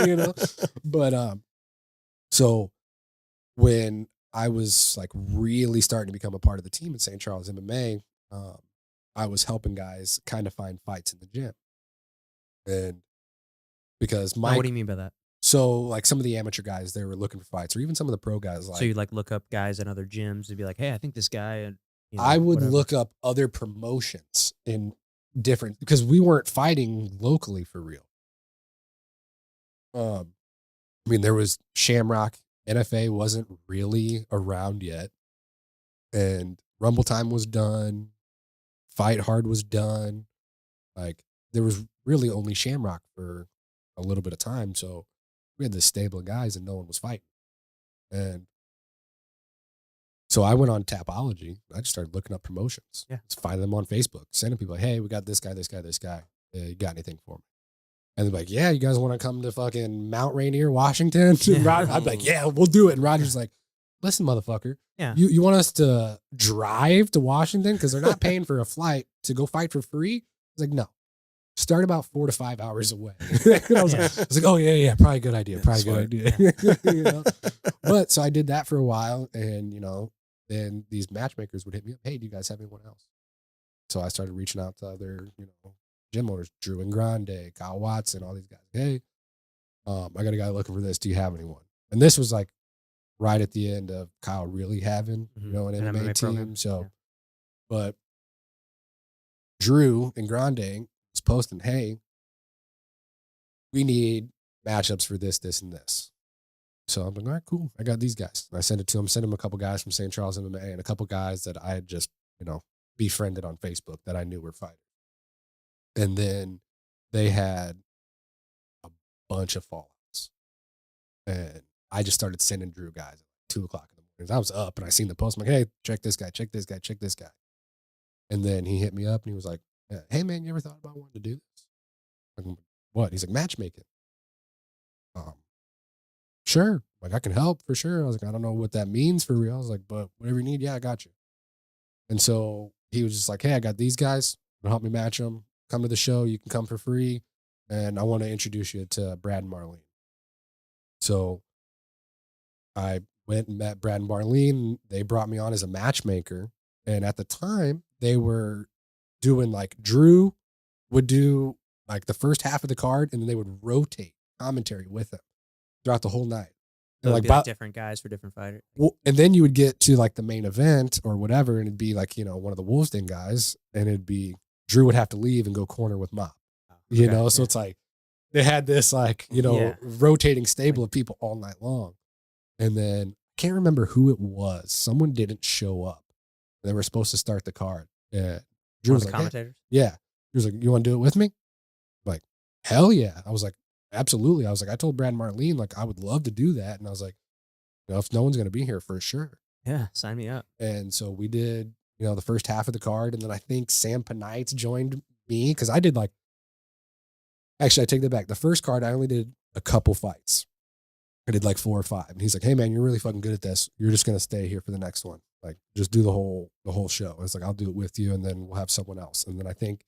You know, but so when I was like really starting to become a part of the team at St. Charles MMA, I was helping guys kind of find fights in the gym. And because Now, what do you mean by that? so like some of the amateur guys, they were looking for fights, or even some of the pro guys. Like So you like look up guys in other gyms and be like, hey, I think this guy. And you know, I would whatever. look up other promotions in different, because we weren't fighting locally for real. I mean, there was Shamrock. NFA wasn't really around yet, and Rumble Time was done. Fight Hard was done. Like there was really only Shamrock for a little bit of time, so we had this stable of guys, and no one was fighting. And so I went on Tapology. I just started looking up promotions. Yeah. Just finding them on Facebook, sending people, hey, we got this guy, this guy, this guy. You got anything for me? And they're like, yeah, you guys want to come to fucking Mount Rainier, Washington? Yeah. I'm like, yeah, we'll do it. And Roger's like, listen, motherfucker, Yeah. you want us to drive to Washington because they're not paying for a flight to go fight for free? He's like, no. Start about 4 to 5 hours away. And I was like, oh yeah, probably a good idea. Probably a good idea. You know? But so I did that for a while, and you know, then these matchmakers would hit me up. Hey, do you guys have anyone else? So I started reaching out to other, you know, gym owners, Drew and Grande, Kyle Watson, all these guys. Hey, I got a guy looking for this. Do you have anyone? And this was like right at the end of Kyle really having, you know, an MMA team. program. So, Yeah. but Drew and Grande was posting, hey, we need matchups for this, this, and this. So I'm like, all right, cool. I got these guys. And I sent it to him, sent him a couple guys from St. Charles MMA and a couple guys that I had just, you know, befriended on Facebook that I knew were fighters. And then they had a bunch of fallouts. And I just started sending Drew guys at 2 o'clock in the morning. I was up and I seen the post. I'm like, hey, check this guy, check this guy, check this guy. And then he hit me up and he was like, hey, man, you ever thought about wanting to do this? Like, what? He's like, matchmaking. Sure. Like, I can help for sure. I was like, I don't know what that means for real. I was like, but whatever you need, yeah, I got you. And so he was just like, hey, I got these guys. Help me match them. Come to the show. You can come for free. And I want to introduce you to Brad and Marlene. So I went and met Brad and Marlene. They brought me on as a matchmaker. And at the time, they were doing like Drew would do like the first half of the card, and then they would rotate commentary with him throughout the whole night. So And like different guys for different fighters. well, and then you would get to like the main event or whatever, and it'd be like, you know, one of the Wolves Den guys, and it'd be Drew would have to leave and go corner with Mop. You know, so it's like they had this like, you know, rotating stable of people all night long. And then I can't remember who it was. Someone didn't show up. They were supposed to start the card. Yeah. Drew was like, commentators? hey. Yeah. He was like, you want to do it with me? I'm like, hell yeah. I was like, absolutely. I was like, I told Brad and Marlene, like, I would love to do that. And I was like, you know, if no one's going to be here, for sure. Yeah, sign me up. And so we did, you know, the first half of the card. And then I think Sam Panites joined me because I did like, actually, I take that back. The first card, I only did a couple fights. I did like 4 or 5. And he's like, hey, man, you're really fucking good at this. You're just going to stay here for the next one. Like, just do the whole show. I was like, I'll do it with you, and then we'll have someone else. And then I think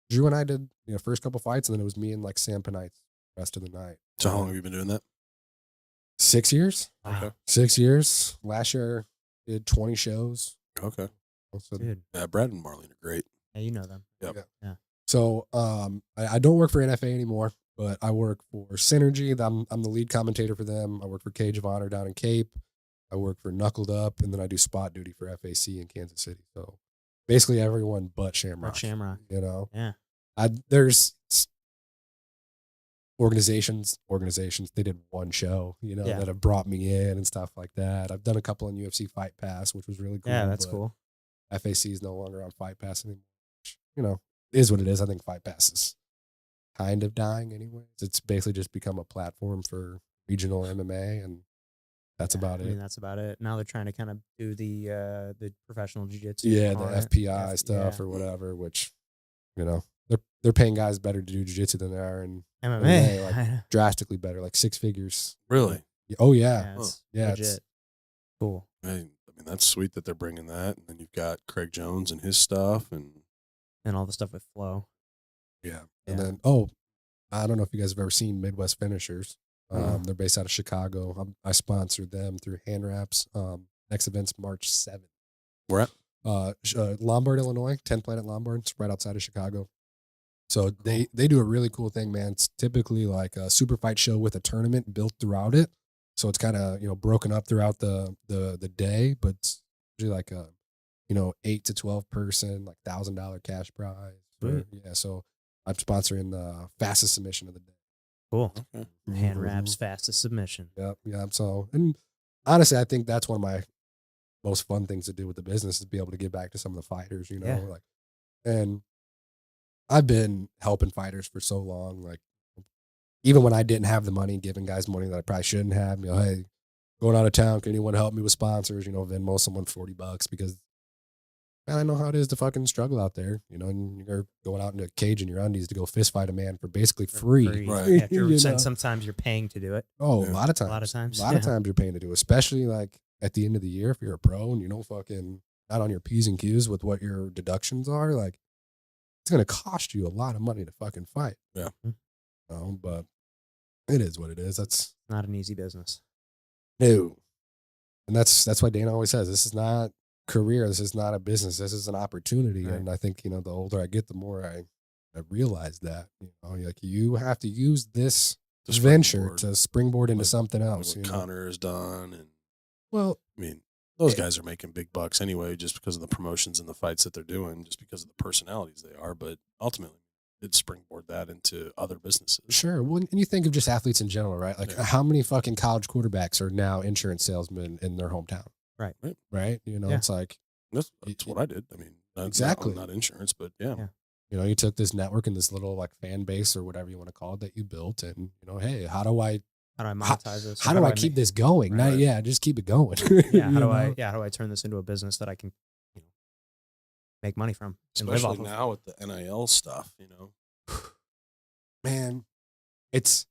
Drew and I did, you know, first couple fights, and then it was me and like Sam Panites the rest of the night. So how long have you been doing that? 6 years. Okay. 6 years. Last year, did 20 shows. Okay. So, Dude. Yeah, Brad and Marlene are great. Yeah, you know them. Yep. Yeah. So I don't work for NFA anymore, but I work for Synergy. I'm the lead commentator for them. I work for Cage of Honor down in Cape. I work for Knuckled Up, and then I do spot duty for FAC in Kansas City. So basically everyone but Shamrock. Shamrock. You know? Yeah. There's organizations, they did one show, you know, that have brought me in and stuff like that. I've done a couple on UFC Fight Pass, which was really cool. Yeah, that's cool. FAC is no longer on Fight Pass anymore. Which, you know, is what it is. I think Fight Pass is kind of dying anyways. It's basically just become a platform for regional MMA, and that's about it. I mean, that's about it. Now they're trying to kind of do the professional jiu-jitsu. Yeah, the FPI stuff or whatever, which, you know, they're paying guys better to do jiu-jitsu than they are in MMA, like drastically better, like 6 figures. Really? Oh yeah. Yeah, it's cool. I mean, that's sweet that they're bringing that. And then you've got Craig Jones and his stuff and all the stuff with Flow. Yeah. And then, I don't know if you guys have ever seen Midwest Finishers. They're based out of Chicago. I sponsored them through Handwraps. Next event's March 7th. Where at? Lombard, Illinois, 10th Planet Lombard. It's right outside of Chicago. So they do a really cool thing, man. It's typically like a super fight show with a tournament built throughout it. So it's kind of, you know, broken up throughout the day, but it's usually like a, you know, 8 to 12 person, like $1,000 cash prize. Yeah. So I'm sponsoring the fastest submission of the day. Cool. Okay. Handwraps, fastest submission. Yep. Yeah. So, and honestly, I think that's one of my most fun things to do with the business is be able to give back to some of the fighters, you know, like, and I've been helping fighters for so long. Like, even when I didn't have the money, giving guys money that I probably shouldn't have, you know, hey, going out of town, can anyone help me with sponsors? You know, Venmo someone $40 because, man, I know how it is to fucking struggle out there, you know, and you're going out into a cage in your undies to go fist fight a man for basically free. Right. Yeah, sometimes you're paying to do it. Oh, a lot of times. A lot of times. A lot of times you're paying to do it, especially like at the end of the year, if you're a pro and you don't fucking, not on your P's and Q's with what your deductions are, like, it's going to cost you a lot of money to fucking fight. Yeah. But it is what it is. That's not an easy business. No. And that's why Dana always says, this is not career. This is not a business. This is an opportunity. Right. And I think, you know, the older I get, the more I realize that, you know, like you have to use this venture to springboard into something else. Like what Connor has done. And well, I mean, those guys are making big bucks anyway, just because of the promotions and the fights that they're doing, just because of the personalities they are. But ultimately, it'd springboard that into other businesses. Sure. Well, and you think of just athletes in general, right? Like how many fucking college quarterbacks are now insurance salesmen in their hometown? Right. Right. You know, it's like that's what I did. I mean, exactly not insurance, but yeah. You know, you took this network and this little like fan base or whatever you want to call it that you built, and you know, hey, how do I monetize this? How do I keep this going? Right. Yeah, just keep it going. Yeah, how do I turn this into a business that I can, you know, make money from and live Especially off now with the NIL stuff, you know. Man, it's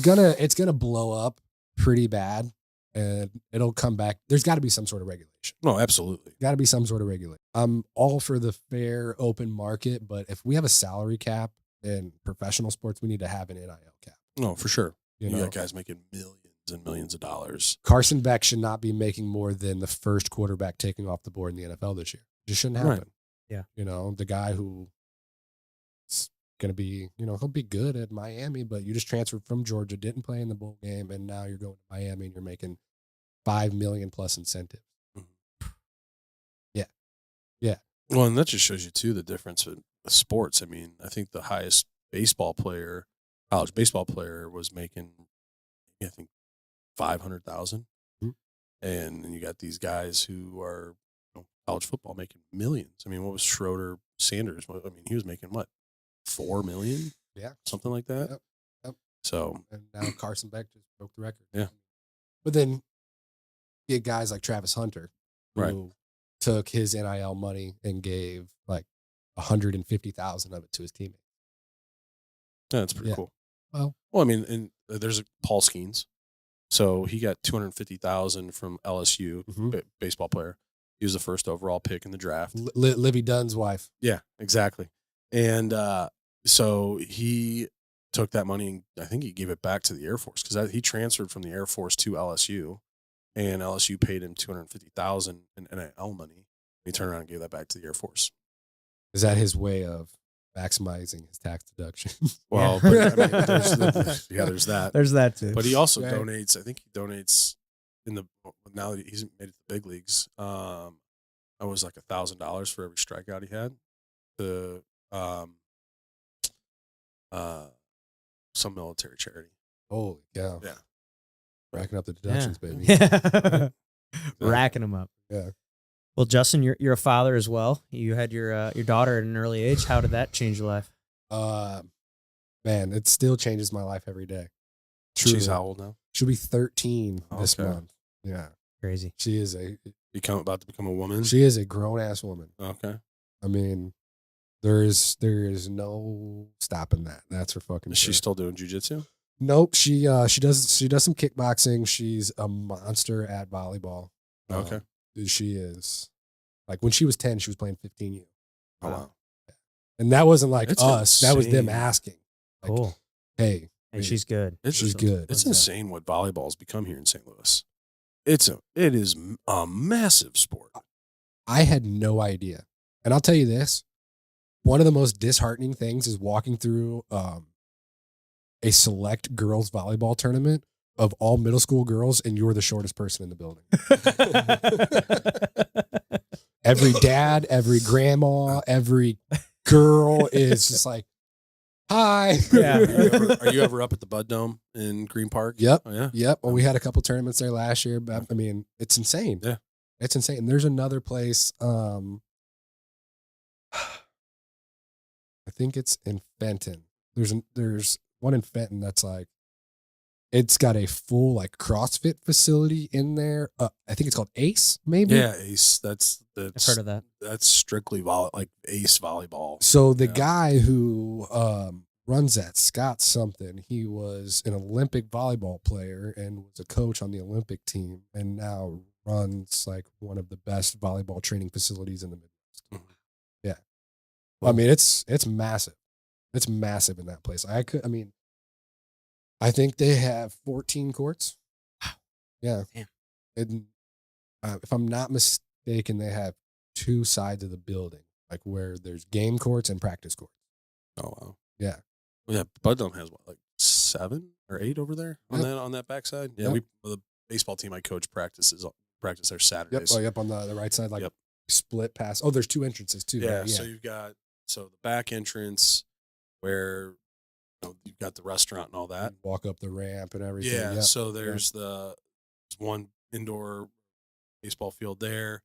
gonna blow up pretty bad, and it'll come back. There's got to be some sort of regulation. No, absolutely. Got to be some sort of regulation. I'm all for the fair, open market, but if we have a salary cap in professional sports, we need to have an NIL cap. No, for sure. You You know, got guys making millions and millions of dollars. Carson Beck should not be making more than the first quarterback taking off the board in the NFL this year. Just shouldn't happen. Right. Yeah. You know, the guy who is going to be, you know, he'll be good at Miami, but you just transferred from Georgia, didn't play in the bowl game, and now you're going to Miami and you're making $5 million plus incentive. Mm-hmm. Yeah. Yeah. Well, and that just shows you too the difference in sports. I mean, I think the highest college baseball player was making, I think, 500,000, Mm-hmm. and then you got these guys who are, you know, college football making millions. I mean, what was Schroeder Sanders? I mean, he was making what, 4 million? Yeah. Something like that. Yep. Yep. So, And now Carson Beck just broke the record. Yeah. But then you get guys like Travis Hunter who Right. took his NIL money and gave like 150,000 of it to his teammates. yeah, that's pretty Yeah. cool. Well, I mean, and there's Paul Skeens. So he got 250,000 from LSU, Mhm. Baseball player. He was the first overall pick in the draft. Livy Dunn's wife. Yeah, exactly. And so he took that money and I think he gave it back to the Air Force because he transferred from the Air Force to LSU, and LSU paid him 250,000 in NIL money. He turned around and gave that back to the Air Force. Is that his way of maximizing his tax deduction? Well, Yeah. but, I mean, there's that. There's that too. But he also Right. donates. I think he donates now that he's made it to the big leagues. It was like $1,000 for every strikeout he had to some military charity. Holy cow. Yeah. Racking up the deductions, baby. Yeah. Racking them up. Yeah. Well, Justin, you're a father as well. You had your daughter at an early age. How did that change your life? Man, it still changes my life every day. She's Truly. how old now? She'll be 13 this Okay. month. Yeah. Crazy. She is About to become a woman? a grown ass woman. Okay. I mean, there is no stopping that. That's for fucking Is sure. she still doing jujitsu? Nope. She does some kickboxing. She's a monster at volleyball. Okay. She is. Like when she was 10, she was playing 15U. Oh, wow. And that wasn't like That's us. That was them insane. asking. Like, Cool. hey, And she's good. she's good. It's Yeah. insane what volleyball's become here in St. Louis. It is a massive sport. I had no idea. And I'll tell you this, one of the most disheartening things is walking through a select girls volleyball tournament of all middle school girls, and you're the shortest person in the building. Every dad, every grandma, every girl is just like, hi. Yeah. Are you ever up at the Bud Dome in Green Park? Yep. Oh, yeah. Yep. Well, we had a couple tournaments there last year, but I mean, it's insane. Yeah. It's insane. There's another place. I think it's in Fenton. There's one in Fenton that's like, it's got a full like CrossFit facility in there. I think it's called Ace, maybe. Yeah, Ace. That's I've heard of that. That's strictly like Ace volleyball. So the Yeah. guy who runs that, Scott something, he was an Olympic volleyball player and was a coach on the Olympic team, and now runs like one of the best volleyball training facilities in the Midwest. Mhm. Yeah, I mean it's massive. It's massive in that place. I think they have 14 courts. Wow. Yeah. Damn. And if I'm not mistaken, they have two sides of the building, like where there's game courts and practice courts. Oh wow. Yeah. Well, yeah, Bud Dome has what, like 7 or 8 over there on Yep. that backside. Yeah, Yep. the baseball team I coach practice there Yep. Saturdays. Oh, yep. On the right side, like Yep. split pass. Oh, there's 2 entrances too. Yeah, right? so you've got the back entrance where you've got the restaurant and all that. You walk up the ramp and everything. Yeah, Yep. so there's there's one indoor baseball field there,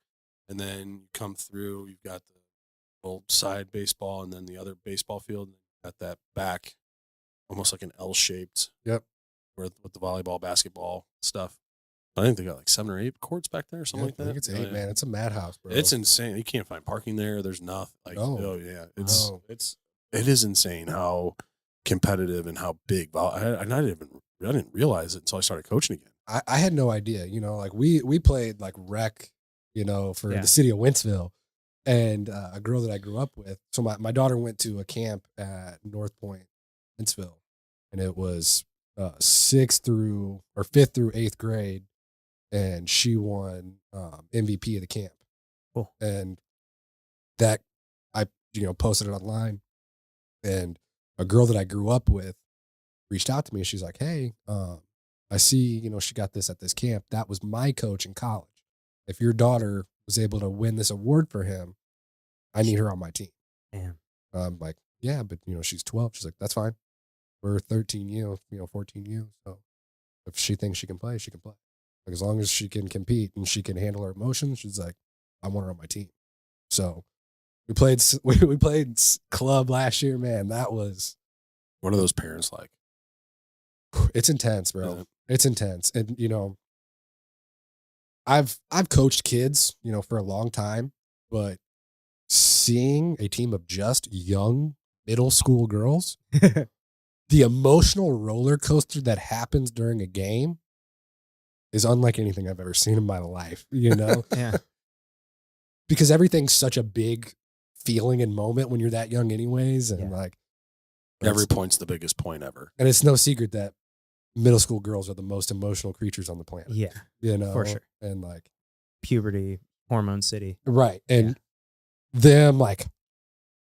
and then you come through. You've got little side baseball and then the other baseball field. Got that back, almost like an L-shaped. Yep. With the volleyball, basketball stuff. I think they got like 7 or 8 courts back there, something like that. I think it's 8, man. It's a madhouse, bro. It's insane. You can't find parking there. There's nothing. Like, No. oh yeah, No. it is insane how competitive and how big. I didn't realize it until I started coaching again. I had no idea. You know, like we played like rec, you know, for the city of Wentzville, and a girl that I grew up with. So my daughter went to a camp at North Point, Wentzville, and it was 5th through 8th grade, and she won MVP of the camp. Cool. And that I posted it online, and a girl that I grew up with reached out to me. She's like, "Hey, I see she got this at this camp. That was my coach in college. If your daughter was able to win this award for him, I need her on my team." Damn. I'm like, "Yeah, but she's 12." She's like, "That's fine. We're 13 14 U. So if she thinks she can play, she can play. Like, as long as she can compete and she can handle her emotions, she's like, I want her on my team." So we played club last year, man. That was. What are those parents like? It's intense, bro. It's intense. And I've coached kids, for a long time, but seeing a team of just young middle school girls, the emotional roller coaster that happens during a game is unlike anything I've ever seen in my life, Yeah. Because everything's such a big feeling and moment when you're that young anyways. And every point's the biggest point ever. And it's no secret that middle school girls are the most emotional creatures on the planet. Yeah. For sure. And like puberty, hormone city. Right. And them like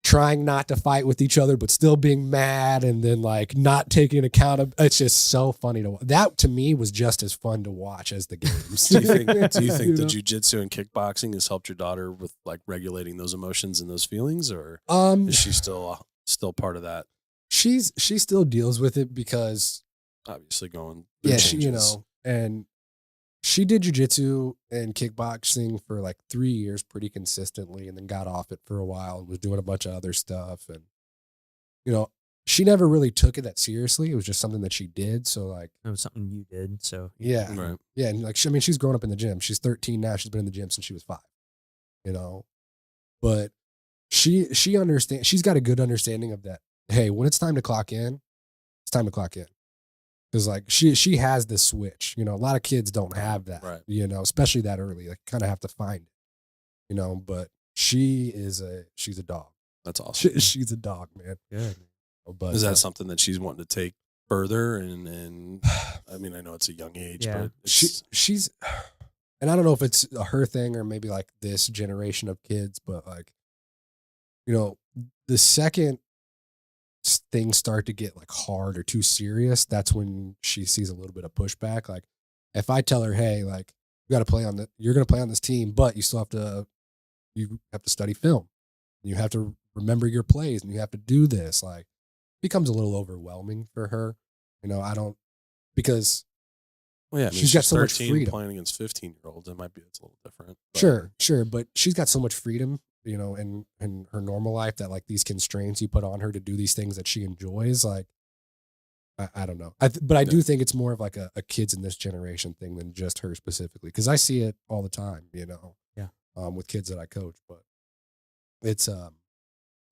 trying not to fight with each other, but still being mad, and then like not taking account of. It's just so funny to watch. That to me was just as fun to watch as the games. Do you think the jiu-jitsu and kickboxing has helped your daughter with like regulating those emotions and those feelings, or is she still part of that? She still deals with it because obviously going and she did jiu-jitsu and kickboxing for like 3 years pretty consistently, and then got off it for a while and was doing a bunch of other stuff. And, she never really took it that seriously. It was just something that she did. So like, it was something you did. So yeah. Right. Yeah. And like, she's grown up in the gym. She's 13 now. She's been in the gym since she was 5, but she understands, she's got a good understanding of that. Hey, when it's time to clock in, it's time to clock in. Because like she has this switch, a lot of kids don't have that, right. Especially that early. Like, kind of have to find it, but she's a dog. That's awesome. She's a dog, man. Good. But is that something that she's wanting to take further? And I mean, I know it's a young age, but she's, and I don't know if it's her thing or maybe like this generation of kids, but like, the second things start to get like hard or too serious, that's when she sees a little bit of pushback. Like, if I tell her, hey, like, you're going to play on this team, but you still have to study film. You have to remember your plays, and you have to do this. Like, it becomes a little overwhelming for her. Because she's got so much freedom playing against 15-year-olds. It's a little different. But. Sure. But she's got so much freedom, in her normal life, that like these constraints you put on her to do these things that she enjoys, like, I don't know. But I do think it's more of like a kids in this generation thing than just her specifically. Cause I see it all the time, with kids that I coach, but it's a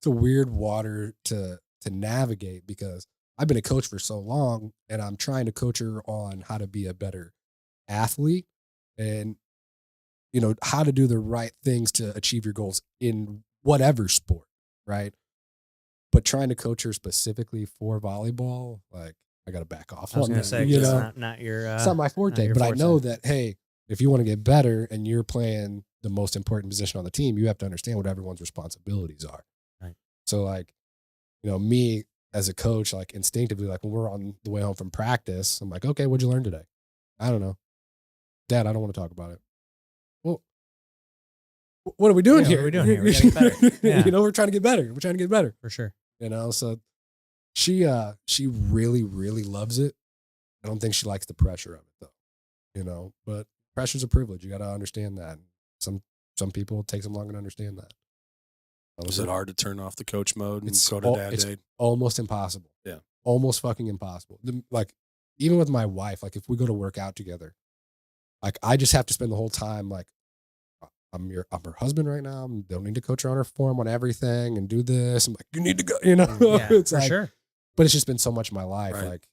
weird water to navigate, because I've been a coach for so long, and I'm trying to coach her on how to be a better athlete, and how to do the right things to achieve your goals in whatever sport, right? But trying to coach her specifically for volleyball, like, I got to back off. I was going to say, it's not your, it's not my forte, but I know that, hey, if you want to get better and you're playing the most important position on the team, you have to understand what everyone's responsibilities are. Right. So like, me as a coach, like instinctively, like when we're on the way home from practice, I'm like, okay, what'd you learn today? I don't know. Dad, I don't want to talk about it. Well, what are we doing here? What are we doing here? We gotta get better. Yeah. We're trying to get better. We're trying to get better. For sure. So she really, really loves it. I don't think she likes the pressure of it though, but pressure's a privilege. You got to understand that. Some people, it takes them longer to understand that. Is it hard to turn off the coach mode and It's go to dad it's day? almost impossible. Yeah. Almost fucking impossible. Like, even with my wife, like if we go to work out together, like I just have to spend the whole time like, I'm her husband right now. I don't need to coach her on her form on everything and do this. I'm like, you need to go, Yeah, it's for like, sure. but it's just been so much of my life, Right. like,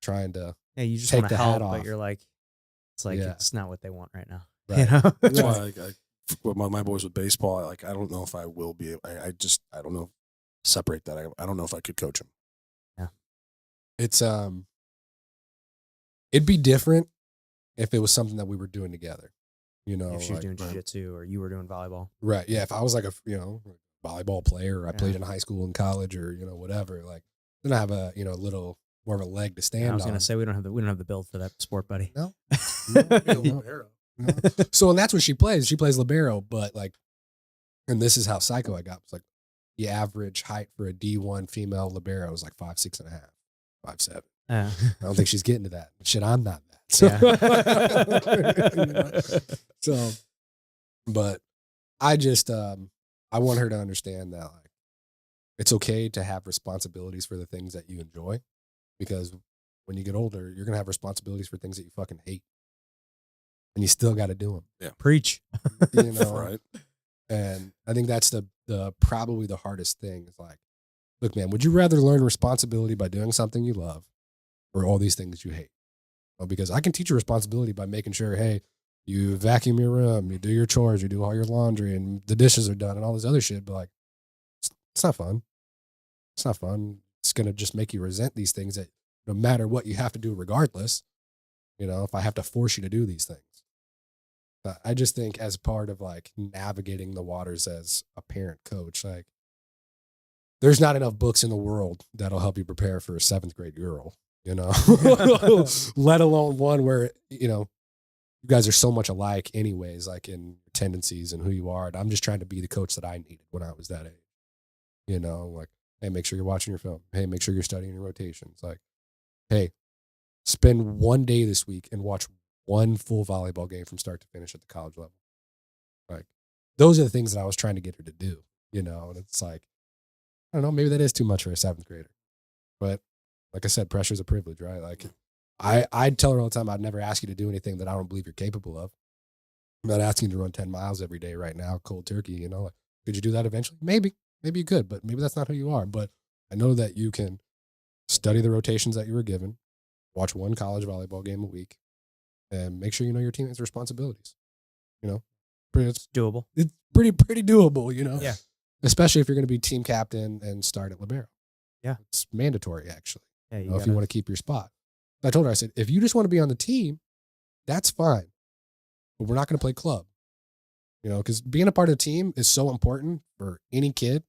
trying to, Yeah, you just take want to the hat help, off. but you're like, Yeah. it's not what they want right now. Right. You know? That's Right. why, like, with my boys with baseball, like, I don't know if I will be. I don't know. Separate that. I don't know if I could coach them. it's, it'd be different if it was something that we were doing together, If she was like, doing jiu-jitsu or you were doing volleyball. right. Yeah. If I was like a, volleyball player, or I Yeah. played in high school and college, or, whatever, like, then I have a, little more of a leg to stand Yeah, I was on. gonna say we don't have the build for that sport, buddy. No. Libero. So, and that's what she plays. She plays libero, but like, and this is how psycho I got. It's like the average height for a D1 female libero is like 5'6.5", 5'7". Yeah. I don't think she's getting to that. Shit, I'm not that. So, so, but I just, I want her to understand that like, it's okay to have responsibilities for the things that you enjoy, because when you get older, you're going to have responsibilities for things that you fucking hate, and you still got to do them. Preach. Right. And I think that's the probably the hardest thing is like, look, man, would you rather learn responsibility by doing something you love, or all these things you hate? Well, because I can teach you responsibility by making sure, hey, you vacuum your room, you do your chores, you do all your laundry, and the dishes are done, and all this other shit. But like, it's not fun. It's not fun. It's gonna just make you resent these things that no matter what you have to do, regardless. If I have to force you to do these things. But I just think as part of like navigating the waters as a parent coach, like there's not enough books in the world that'll help you prepare for a 7th grade girl, let alone one where, you guys are so much alike anyways, like in tendencies and who you are. And I'm just trying to be the coach that I needed when I was that age, like, hey, make sure you're watching your film. Hey, make sure you're studying your rotations. Like, hey, spend one day this week and watch one full volleyball game from start to finish at the college level. Like, those are the things that I was trying to get her to do, and it's like, I don't know, maybe that is too much for a 7th grader. But like I said, pressure is a privilege, right? Like, I'd tell her all the time, I'd never ask you to do anything that I don't believe you're capable of. I'm not asking you to run 10 miles every day right now, cold turkey, like, could you do that eventually? Maybe you could, but maybe that's not who you are. But I know that you can study the rotations that you were given, watch one college volleyball game a week, and make sure you know your teammates' responsibilities. It's Doable. It's pretty doable, Yeah. Especially if you're going to be team captain and start at libero. Yeah. It's mandatory, actually. Yeah, If you want to keep your spot. I told her, I said, if you just want to be on the team, that's fine. But we're not going to play club. Because being a part of the team is so important for any kid.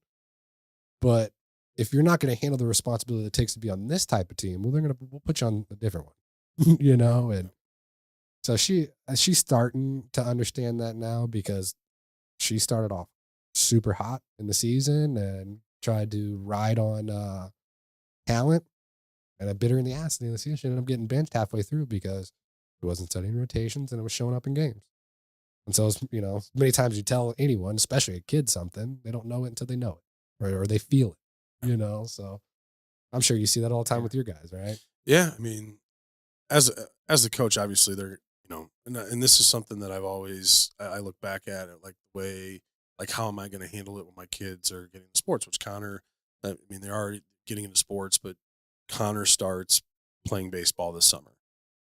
But if you're not going to handle the responsibility it takes to be on this type of team, well, we'll put you on a different one. And so she's starting to understand that now, because she started off super hot in the season and tried to ride on talent, and I bit her in the ass at the end of the season. She ended up getting benched halfway through because it wasn't studying rotations and it was showing up in games. And so, many times you tell anyone, especially a kid, something, they don't know it until they know it, right? Or they feel it, so I'm sure you see that all the time with your guys, right? Yeah. I mean, as the coach, obviously they're, and this is something that I've always, I look back at it like the way, like, how am I going to handle it when my kids are getting into sports, which Connor, I mean, they're already getting into sports, but Connor starts playing baseball this summer.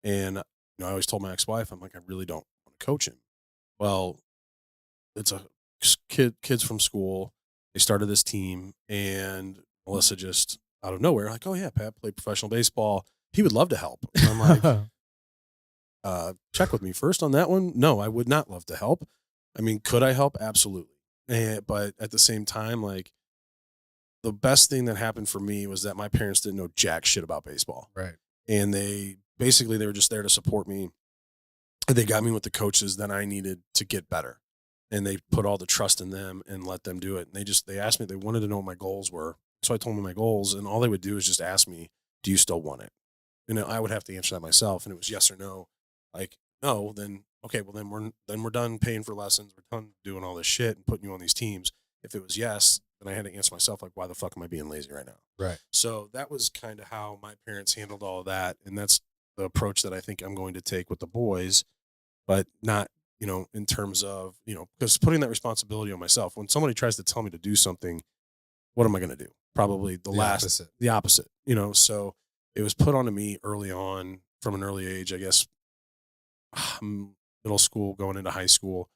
And, I always told my ex-wife, I'm like, I really don't want to coach him. Well, it's a kids from school. They started this team, and Melissa just out of nowhere, like, oh yeah, Pat played professional baseball. He would love to help. And I'm like, check with me first on that one. No, I would not love to help. I mean, could I help? Absolutely. But at the same time, like, the best thing that happened for me was that my parents didn't know jack shit about baseball. Right. And they were just there to support me. They got me with the coaches that I needed to get better. And they put all the trust in them and let them do it. And they asked me, they wanted to know what my goals were. So I told them my goals, and all they would do is just ask me, do you still want it? And I would have to answer that myself. And it was yes or no. Like, no, then, okay, well then we're done paying for lessons. We're done doing all this shit and putting you on these teams. If it was yes, then I had to answer myself, like, why the fuck am I being lazy right now? Right. So that was kind of how my parents handled all of that. And that's the approach that I think I'm going to take with the boys, but not, in terms of, because putting that responsibility on myself. When somebody tries to tell me to do something, what am I going to do? Probably the opposite, so it was put onto me early on from an early age, I guess, middle school going into high school.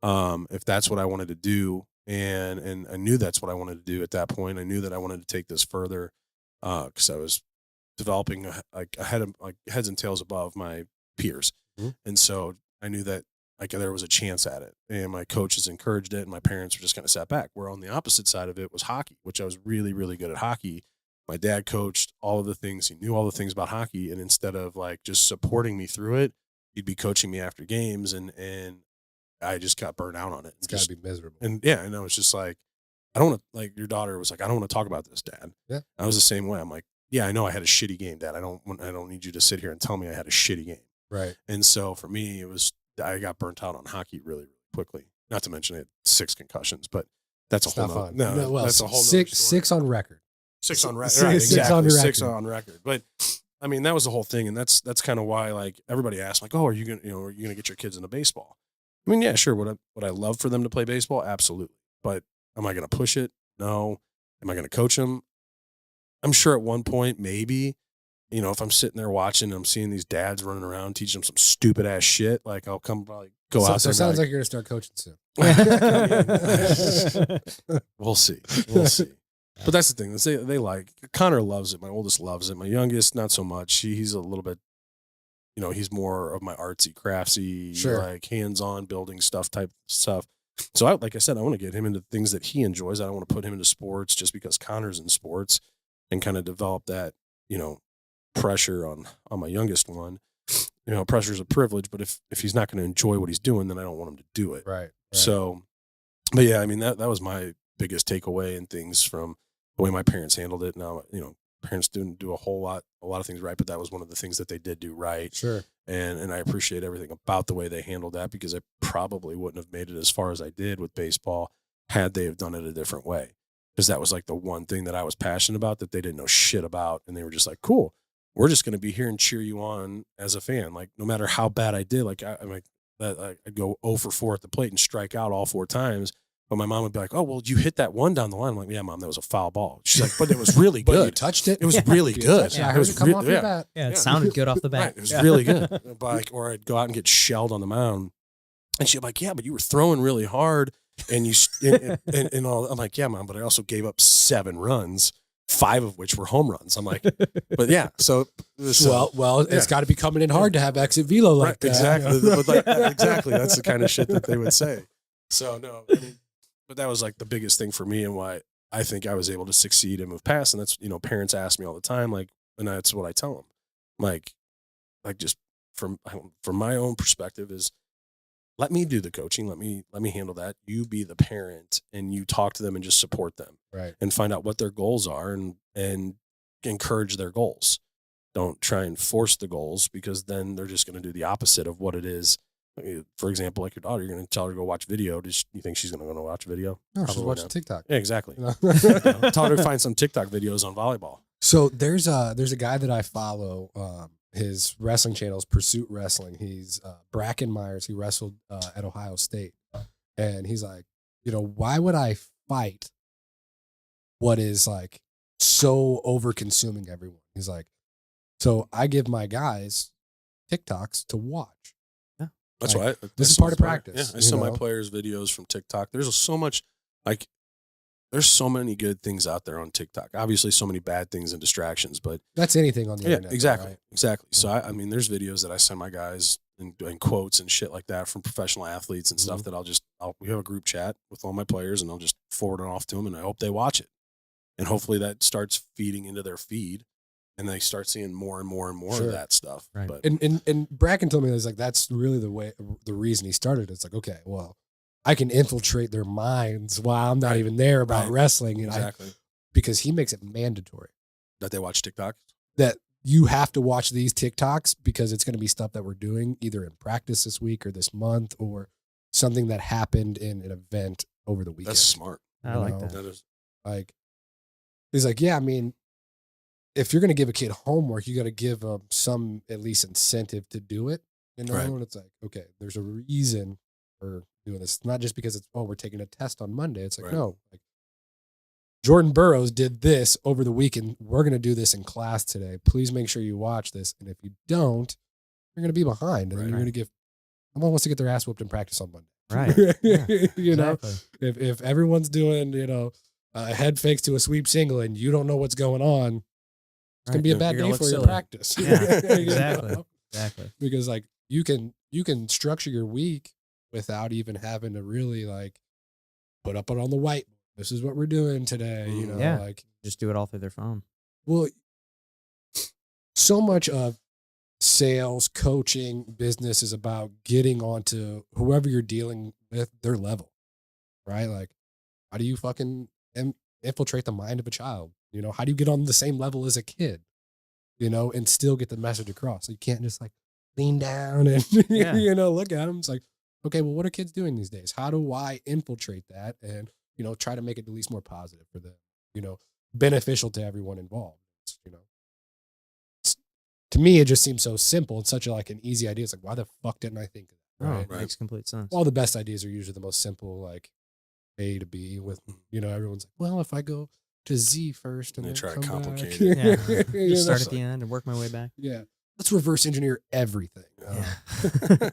If that's what I wanted to do. And I knew that's what I wanted to do at that point. I knew that I wanted to take this further, cause I was developing heads and tails above my peers. Mm-hmm. And so I knew that there was a chance at it, and my coaches encouraged it, and my parents were just kind of sat back. Where on the opposite side of it was hockey, which I was really, really good at hockey. My dad coached all of the things. He knew all the things about hockey. And instead of just supporting me through it, he'd be coaching me after games, and I just got burnt out on it. It's got to be miserable. And yeah, and I was just like, I don't want to, your daughter was like, I don't want to talk about this, Dad. Yeah. I was the same way. I'm like, yeah, I know I had a shitty game, Dad. I don't need you to sit here and tell me I had a shitty game. Right. And so for me, I got burnt out on hockey really, really quickly. Not to mention I had 6 concussions, but that's it's a whole not fun. No, well, that's a whole six on record. 6 on record. Six, Right, six exactly. on record. 6 on record. But I mean, that was the whole thing. And that's kind of why everybody asked oh, are you going to get your kids into baseball? I mean, yeah, sure. Would I love for them to play baseball? Absolutely. But am I going to push it? No. Am I going to coach them? I'm sure at one point, maybe, if I'm sitting there watching, I'm seeing these dads running around, teaching them some stupid ass shit. I'll come probably go out there. So it sounds like you're going to start coaching soon. We'll see. But that's the thing. They Connor loves it. My oldest loves it. My youngest, not so much. He's a little bit, he's more of my artsy, craftsy, sure, hands-on building stuff type stuff. So like I said, I want to get him into things that he enjoys. I don't want to put him into sports just because Connor's in sports, and kind of develop that, pressure on my youngest one. Pressure is a privilege, but if he's not going to enjoy what he's doing, then I don't want him to do it. Right. So, but yeah, I mean, that was my biggest takeaway and things from the way my parents handled it. Now, parents didn't do a lot of things right, but that was one of the things that they did do right. Sure. And I appreciate everything about the way they handled that, because I probably wouldn't have made it as far as I did with baseball had they have done it a different way. Because that was the one thing that I was passionate about that they didn't know shit about. And they were just like, cool, we're just going to be here and cheer you on as a fan. No matter how bad I did, I'd go 0 for 4 at the plate and strike out all 4 times. But my mom would be like, oh, well, you hit that one down the line. I'm like, yeah, Mom, that was a foul ball. She's like, but it was really good. But you touched it. It was really good. Yeah, I heard it come off your bat. Yeah, it sounded good off the bat. Right, it was really good. Or I'd go out and get shelled on the mound. And she'd be like, yeah, but you were throwing really hard. And you and all. I'm like, yeah, Mom, but I also gave up 7 runs, 5 of which were home runs. I'm like, but yeah. So it's got to be coming in hard to have exit velo like that. Exactly. Exactly. That's the kind of shit that they would say. So no, I mean, but that was the biggest thing for me, and why I think I was able to succeed and move past. And that's, parents ask me all the time, and that's what I tell them. Just from my own perspective is, let me do the coaching. Let me handle that. You be the parent, and you talk to them and just support them. Right. And find out what their goals are, and encourage their goals. Don't try and force the goals, because then they're just going to do the opposite of what it is. For example, your daughter, you're going to tell her to go watch video. You think she's going to go watch video? No, she's watching TikTok. Yeah, exactly. Tell her to find some TikTok videos on volleyball. So there's a guy that I follow. His wrestling channel is Pursuit Wrestling. He's Bracken Myers. He wrestled at Ohio State, and he's like, why would I fight what is so over consuming everyone? He's like, so I give my guys TikToks to watch. That's right. This is part of practice. Yeah, I saw my players' videos from TikTok. There's so much, there's so many good things out there on TikTok. Obviously, so many bad things and distractions, but that's anything on the internet. Exactly, right? Exactly. So I mean, there's videos that I send my guys and quotes and shit like that from professional athletes and stuff that we have a group chat with all my players, and I'll just forward it off to them, and I hope they watch it, and hopefully that starts feeding into their feed. And they start seeing more and more and more of that stuff. Right. But and Bracken told me that's really the reason he started. It's okay, well, I can infiltrate their minds while I'm not even there about wrestling. Exactly. Because he makes it mandatory that they watch TikTok. That you have to watch these TikToks, because it's going to be stuff that we're doing either in practice this week or this month, or something that happened in an event over the weekend. That's smart. I like that. That is Like, he's like, yeah, I mean, if you're going to give a kid homework, you got to give them some at least incentive to do it. You know, Right. and it's like, okay, there's a reason for doing this. It's not just because it's, oh, we're taking a test on Monday. It's like, Right. no, like Jordan Burroughs did this over the weekend. We're going to do this in class today. Please make sure you watch this. And if you don't, you're going to be behind. And then you're going to give, someone wants to get their ass whooped in practice on Monday. Right. you Yeah, know, exactly. if everyone's doing, you know, head fakes to a sweep single and you don't know what's going on, it's going to be a bad You're gonna day look for your silly. practice. Yeah, You exactly. know? Exactly. Because like you can structure your week without even having to really like put up it on the whiteboard. This is what we're doing today. You know, Yeah. like, Just do it all through their phone. well, so much of sales, coaching, business is about getting onto whoever you're dealing with, their level, right? Like, how do you fucking infiltrate the mind of a child? You know, how do you get on the same level as a kid, you know, and still get the message across? So you can't just like lean down and, Yeah. you know, look at them. It's like, okay, well, what are kids doing these days? How do I infiltrate that and, you know, try to make it at least more positive for them, you know, beneficial to everyone involved? It's, you know, to me, it just seems so simple and such a, like an easy idea. It's like, why the fuck didn't I think of that? Oh, Right. makes complete sense. All the best ideas are usually the most simple, like A to B with, you know, everyone's like, well, if I go to Z first and They then try to come complicate back. it. You Just know? start at the end and work my way back. Yeah. Let's reverse engineer everything. Yeah.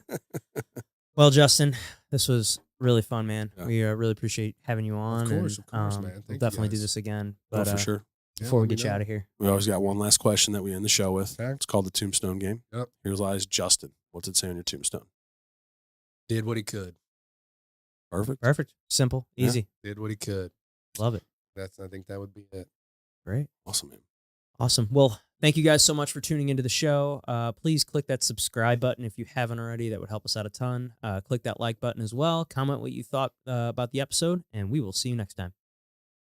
Well, Justin, this was really fun, man. Yeah. We really appreciate having you on. course, and, man. We'll Thank you, definitely do guys. this again. Oh, But for sure. before we let me get you know. out of here, We always got one last question that we end the show with. Okay. It's called the Tombstone Game. Yep. Here's lies Justin. What's it say on your tombstone? Did what he could. Perfect. perfect, simple, Yeah. easy. Did what he could. Love it. I think that would be it. Great. Awesome, man. Awesome. Well, thank you guys so much for tuning into the show. Please click that subscribe button if you haven't already. That would help us out a ton. Click that like button as well. Comment what you thought about the episode, and we will see you next time.